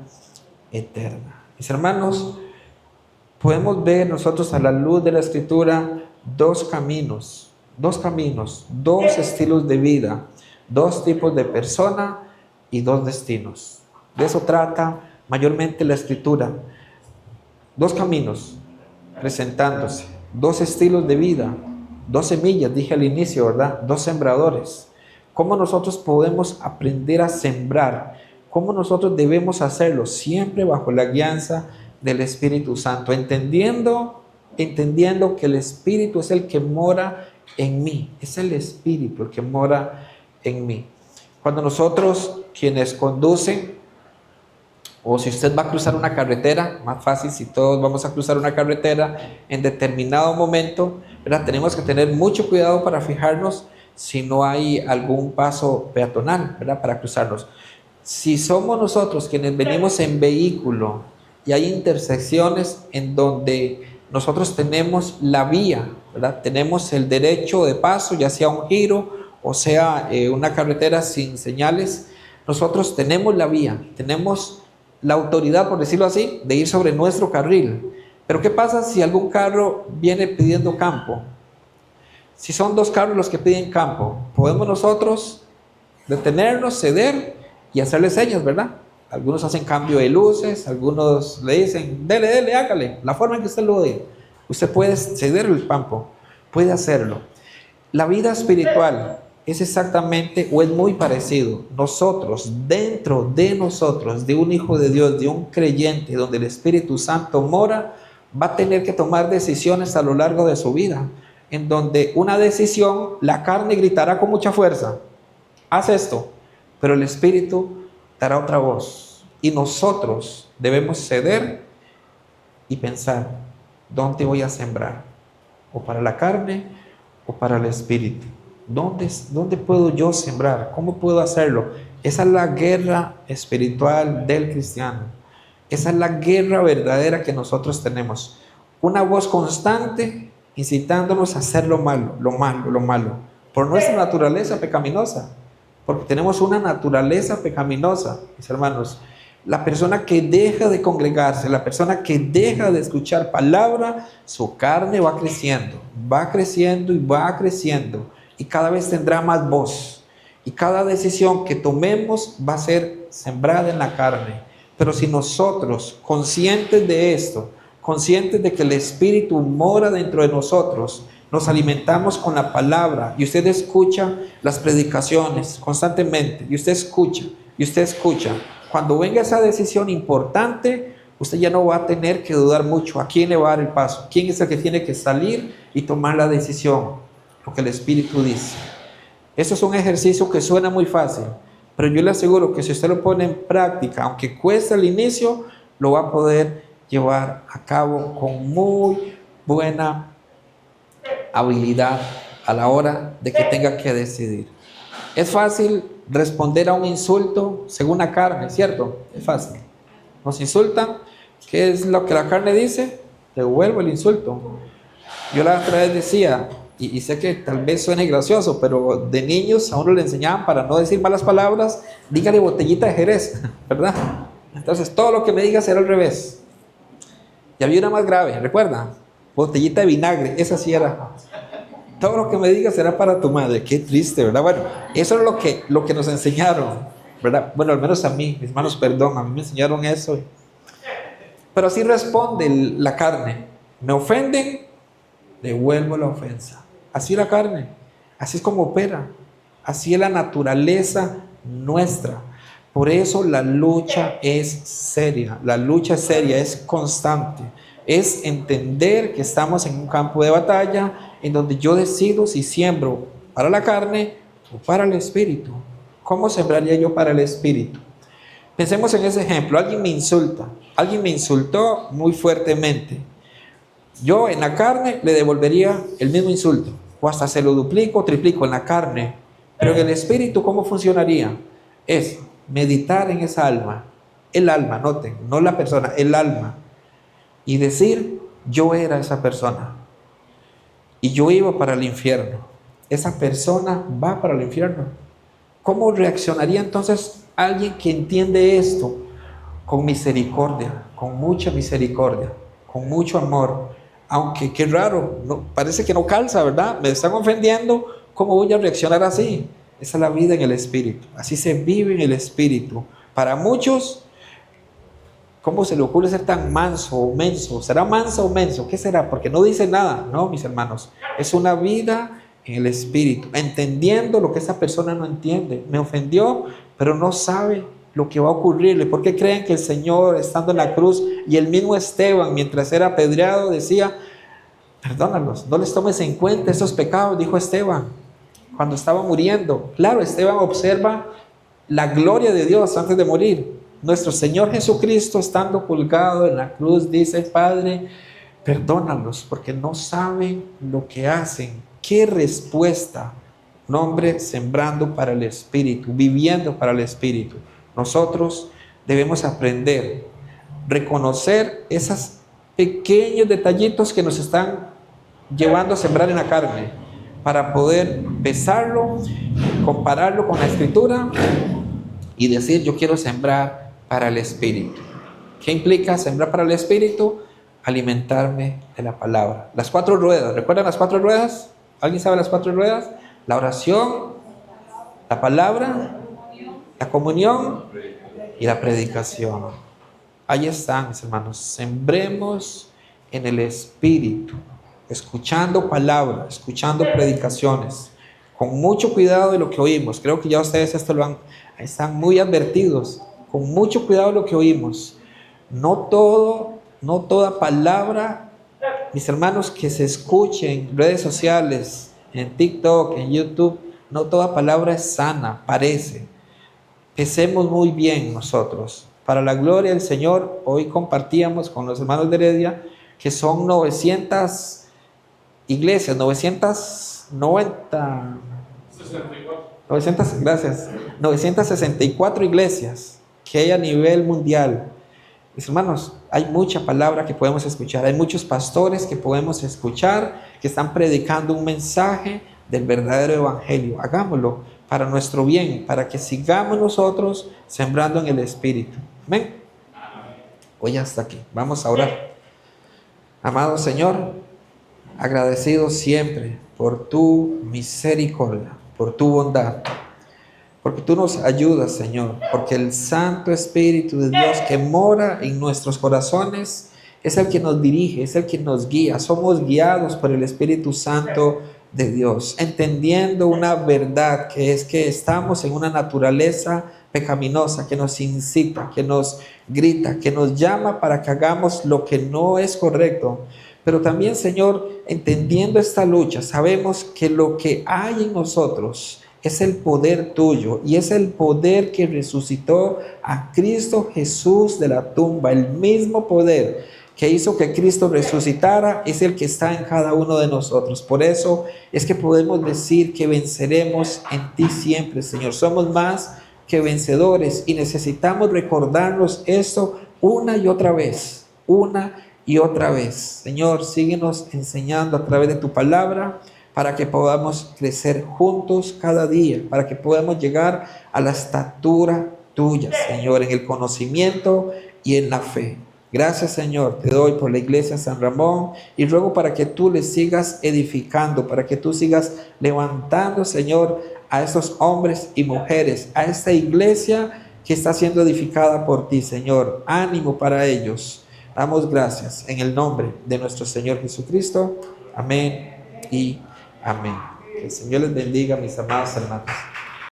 eterna. Mis hermanos, podemos ver nosotros a la luz de la Escritura dos caminos, dos estilos de vida, dos tipos de persona y dos destinos. De eso trata mayormente la Escritura. Dos caminos presentándose, dos estilos de vida, dos semillas, dije al inicio, ¿verdad? Dos sembradores. ¿Cómo nosotros podemos aprender a sembrar? ¿Cómo nosotros debemos hacerlo? Siempre bajo la guianza del Espíritu Santo, entendiendo que el Espíritu es el que mora en mí. Es el Espíritu el que mora en mí. Cuando nosotros, quienes conducen, o si usted va a cruzar una carretera, más fácil si todos vamos a cruzar una carretera en determinado momento, ¿verdad? Tenemos que tener mucho cuidado para fijarnos si no hay algún paso peatonal, ¿verdad? Para cruzarnos. Si somos nosotros quienes venimos en vehículo y hay intersecciones en donde nosotros tenemos la vía, ¿verdad? Tenemos el derecho de paso, ya sea un giro o sea una carretera sin señales, nosotros tenemos la vía, tenemos la autoridad, por decirlo así, de ir sobre nuestro carril. Pero ¿qué pasa si algún carro viene pidiendo campo? Si son dos carros los que piden campo, ¿podemos nosotros detenernos, ceder y hacerle señas, verdad? Algunos hacen cambio de luces, algunos le dicen, dele, hágale, la forma en que usted lo dé. Usted puede ceder el campo, puede hacerlo. La vida espiritual es exactamente, o es muy parecido. Nosotros, dentro de nosotros, de un hijo de Dios, de un creyente, donde el Espíritu Santo mora, va a tener que tomar decisiones a lo largo de su vida, en donde una decisión, la carne gritará con mucha fuerza, haz esto, pero el Espíritu dará otra voz, y nosotros debemos ceder y pensar, ¿dónde voy a sembrar? ¿O para la carne o para el Espíritu? ¿Dónde puedo yo sembrar? ¿Cómo puedo hacerlo? Esa es la guerra espiritual del cristiano. Esa es la guerra verdadera que nosotros tenemos. Una voz constante incitándonos a hacer lo malo, por nuestra naturaleza pecaminosa. Porque tenemos una naturaleza pecaminosa, mis hermanos. La persona que deja de congregarse, la persona que deja de escuchar palabra, su carne va creciendo y va creciendo. Y cada vez tendrá más voz. Y cada decisión que tomemos va a ser sembrada en la carne. Pero si nosotros, conscientes de esto, conscientes de que el Espíritu mora dentro de nosotros, nos alimentamos con la palabra y usted escucha las predicaciones constantemente y usted escucha. Cuando venga esa decisión importante, usted ya no va a tener que dudar mucho a quién le va a dar el paso, quién es el que tiene que salir y tomar la decisión, lo que el Espíritu dice. Eso es un ejercicio que suena muy fácil, pero yo le aseguro que si usted lo pone en práctica, aunque cueste al inicio, lo va a poder llevar a cabo con muy buena habilidad a la hora de que tenga que decidir. Es fácil responder a un insulto según la carne, ¿cierto? Es fácil. Nos insultan, ¿qué es lo que la carne dice? Devuelvo el insulto. Yo la otra vez decía, y sé que tal vez suene gracioso, pero de niños a uno le enseñaban para no decir malas palabras, dígale botellita de Jerez, ¿verdad? Entonces todo lo que me diga será al revés. Y había una más grave, ¿recuerda? Botellita de vinagre, esa sí era. Todo lo que me digas será para tu madre. Qué triste, ¿verdad? Bueno, eso es lo que nos enseñaron, ¿verdad? Bueno, al menos a mí, mis hermanos, perdón, a mí me enseñaron eso. Pero así responde la carne. Me ofenden, devuelvo la ofensa. Así la carne, así es como opera. Así es la naturaleza nuestra. Por eso la lucha es seria, es constante. Es entender que estamos en un campo de batalla en donde yo decido si siembro para la carne o para el espíritu. ¿Cómo sembraría yo para el espíritu? Pensemos en ese ejemplo. Alguien me insultó muy fuertemente. Yo en la carne le devolvería el mismo insulto, o hasta se lo duplico o triplico en la carne. Pero en el espíritu, ¿cómo funcionaría? Es meditar en esa alma, el alma, noten, no la persona, el alma, y decir, yo era esa persona y yo iba para el infierno. Esa persona va para el infierno. ¿Cómo reaccionaría entonces alguien que entiende esto? Con misericordia, con mucha misericordia, con mucho amor. Aunque qué raro, no, parece que no calza, ¿verdad? Me están ofendiendo, ¿cómo voy a reaccionar así? Esa es la vida en el espíritu, así se vive en el espíritu. Para muchos, ¿cómo se le ocurre ser tan manso o menso? ¿Será manso o menso? ¿Qué será? Porque no dice nada, no, mis hermanos. Es una vida en el espíritu, entendiendo lo que esa persona no entiende. Me ofendió, pero no sabe lo que va a ocurrirle. ¿Por qué creen que el Señor, estando en la cruz, y el mismo Esteban, mientras era apedreado, decía, perdónalos, no les tomes en cuenta esos pecados, dijo Esteban, cuando estaba muriendo? Claro, Esteban observa la gloria de Dios antes de morir. Nuestro Señor Jesucristo, estando colgado en la cruz, dice, Padre, perdónalos porque no saben lo que hacen. ¿Qué respuesta? Un hombre sembrando para el Espíritu, viviendo para el Espíritu. Nosotros debemos aprender, reconocer esos pequeños detallitos que nos están llevando a sembrar en la carne, para poder pesarlo, compararlo con la Escritura y decir, yo quiero sembrar para el Espíritu. ¿Qué implica sembrar para el Espíritu? Alimentarme de la palabra. Las 4 ruedas, ¿recuerdan las 4 ruedas? ¿Alguien sabe las 4 ruedas? La oración, la palabra, la comunión y la predicación. Ahí están, mis hermanos. Sembremos en el Espíritu, escuchando palabra, escuchando predicaciones, con mucho cuidado de lo que oímos. Creo que ya ustedes están muy advertidos. Con mucho cuidado de lo que oímos. No toda palabra, mis hermanos, que se escuche en redes sociales, en TikTok, en YouTube, no toda palabra es sana, parece. Pesemos muy bien nosotros. Para la gloria del Señor, hoy compartíamos con los hermanos de Heredia que son 900 iglesias, 964 iglesias que hay a nivel mundial. Mis hermanos, hay mucha palabra que podemos escuchar, hay muchos pastores que podemos escuchar, que están predicando un mensaje del verdadero evangelio. Hagámoslo para nuestro bien, para que sigamos nosotros sembrando en el Espíritu. Amén. Hoy hasta aquí. Vamos a orar. Amado Señor, agradecido siempre por tu misericordia, por tu bondad, porque tú nos ayudas, Señor, porque el Santo Espíritu de Dios que mora en nuestros corazones es el que nos dirige, es el que nos guía. Somos guiados por el Espíritu Santo de Dios, entendiendo una verdad que es que estamos en una naturaleza pecaminosa que nos incita, que nos grita, que nos llama para que hagamos lo que no es correcto. Pero también, Señor, entendiendo esta lucha, sabemos que lo que hay en nosotros es el poder tuyo y es el poder que resucitó a Cristo Jesús de la tumba. El mismo poder que hizo que Cristo resucitara es el que está en cada uno de nosotros. Por eso es que podemos decir que venceremos en ti siempre, Señor. Somos más que vencedores y necesitamos recordarnos esto una y otra vez, una y otra vez. Señor, síguenos enseñando a través de tu palabra para que podamos crecer juntos cada día, para que podamos llegar a la estatura tuya, Señor, en el conocimiento y en la fe. Gracias, Señor, te doy por la iglesia San Ramón y ruego para que tú le sigas edificando, para que tú sigas levantando, Señor, a estos hombres y mujeres, a esta iglesia que está siendo edificada por ti, Señor. Ánimo para ellos. Damos gracias en el nombre de nuestro Señor Jesucristo. Amén y amén. Que el Señor les bendiga, mis amados hermanos.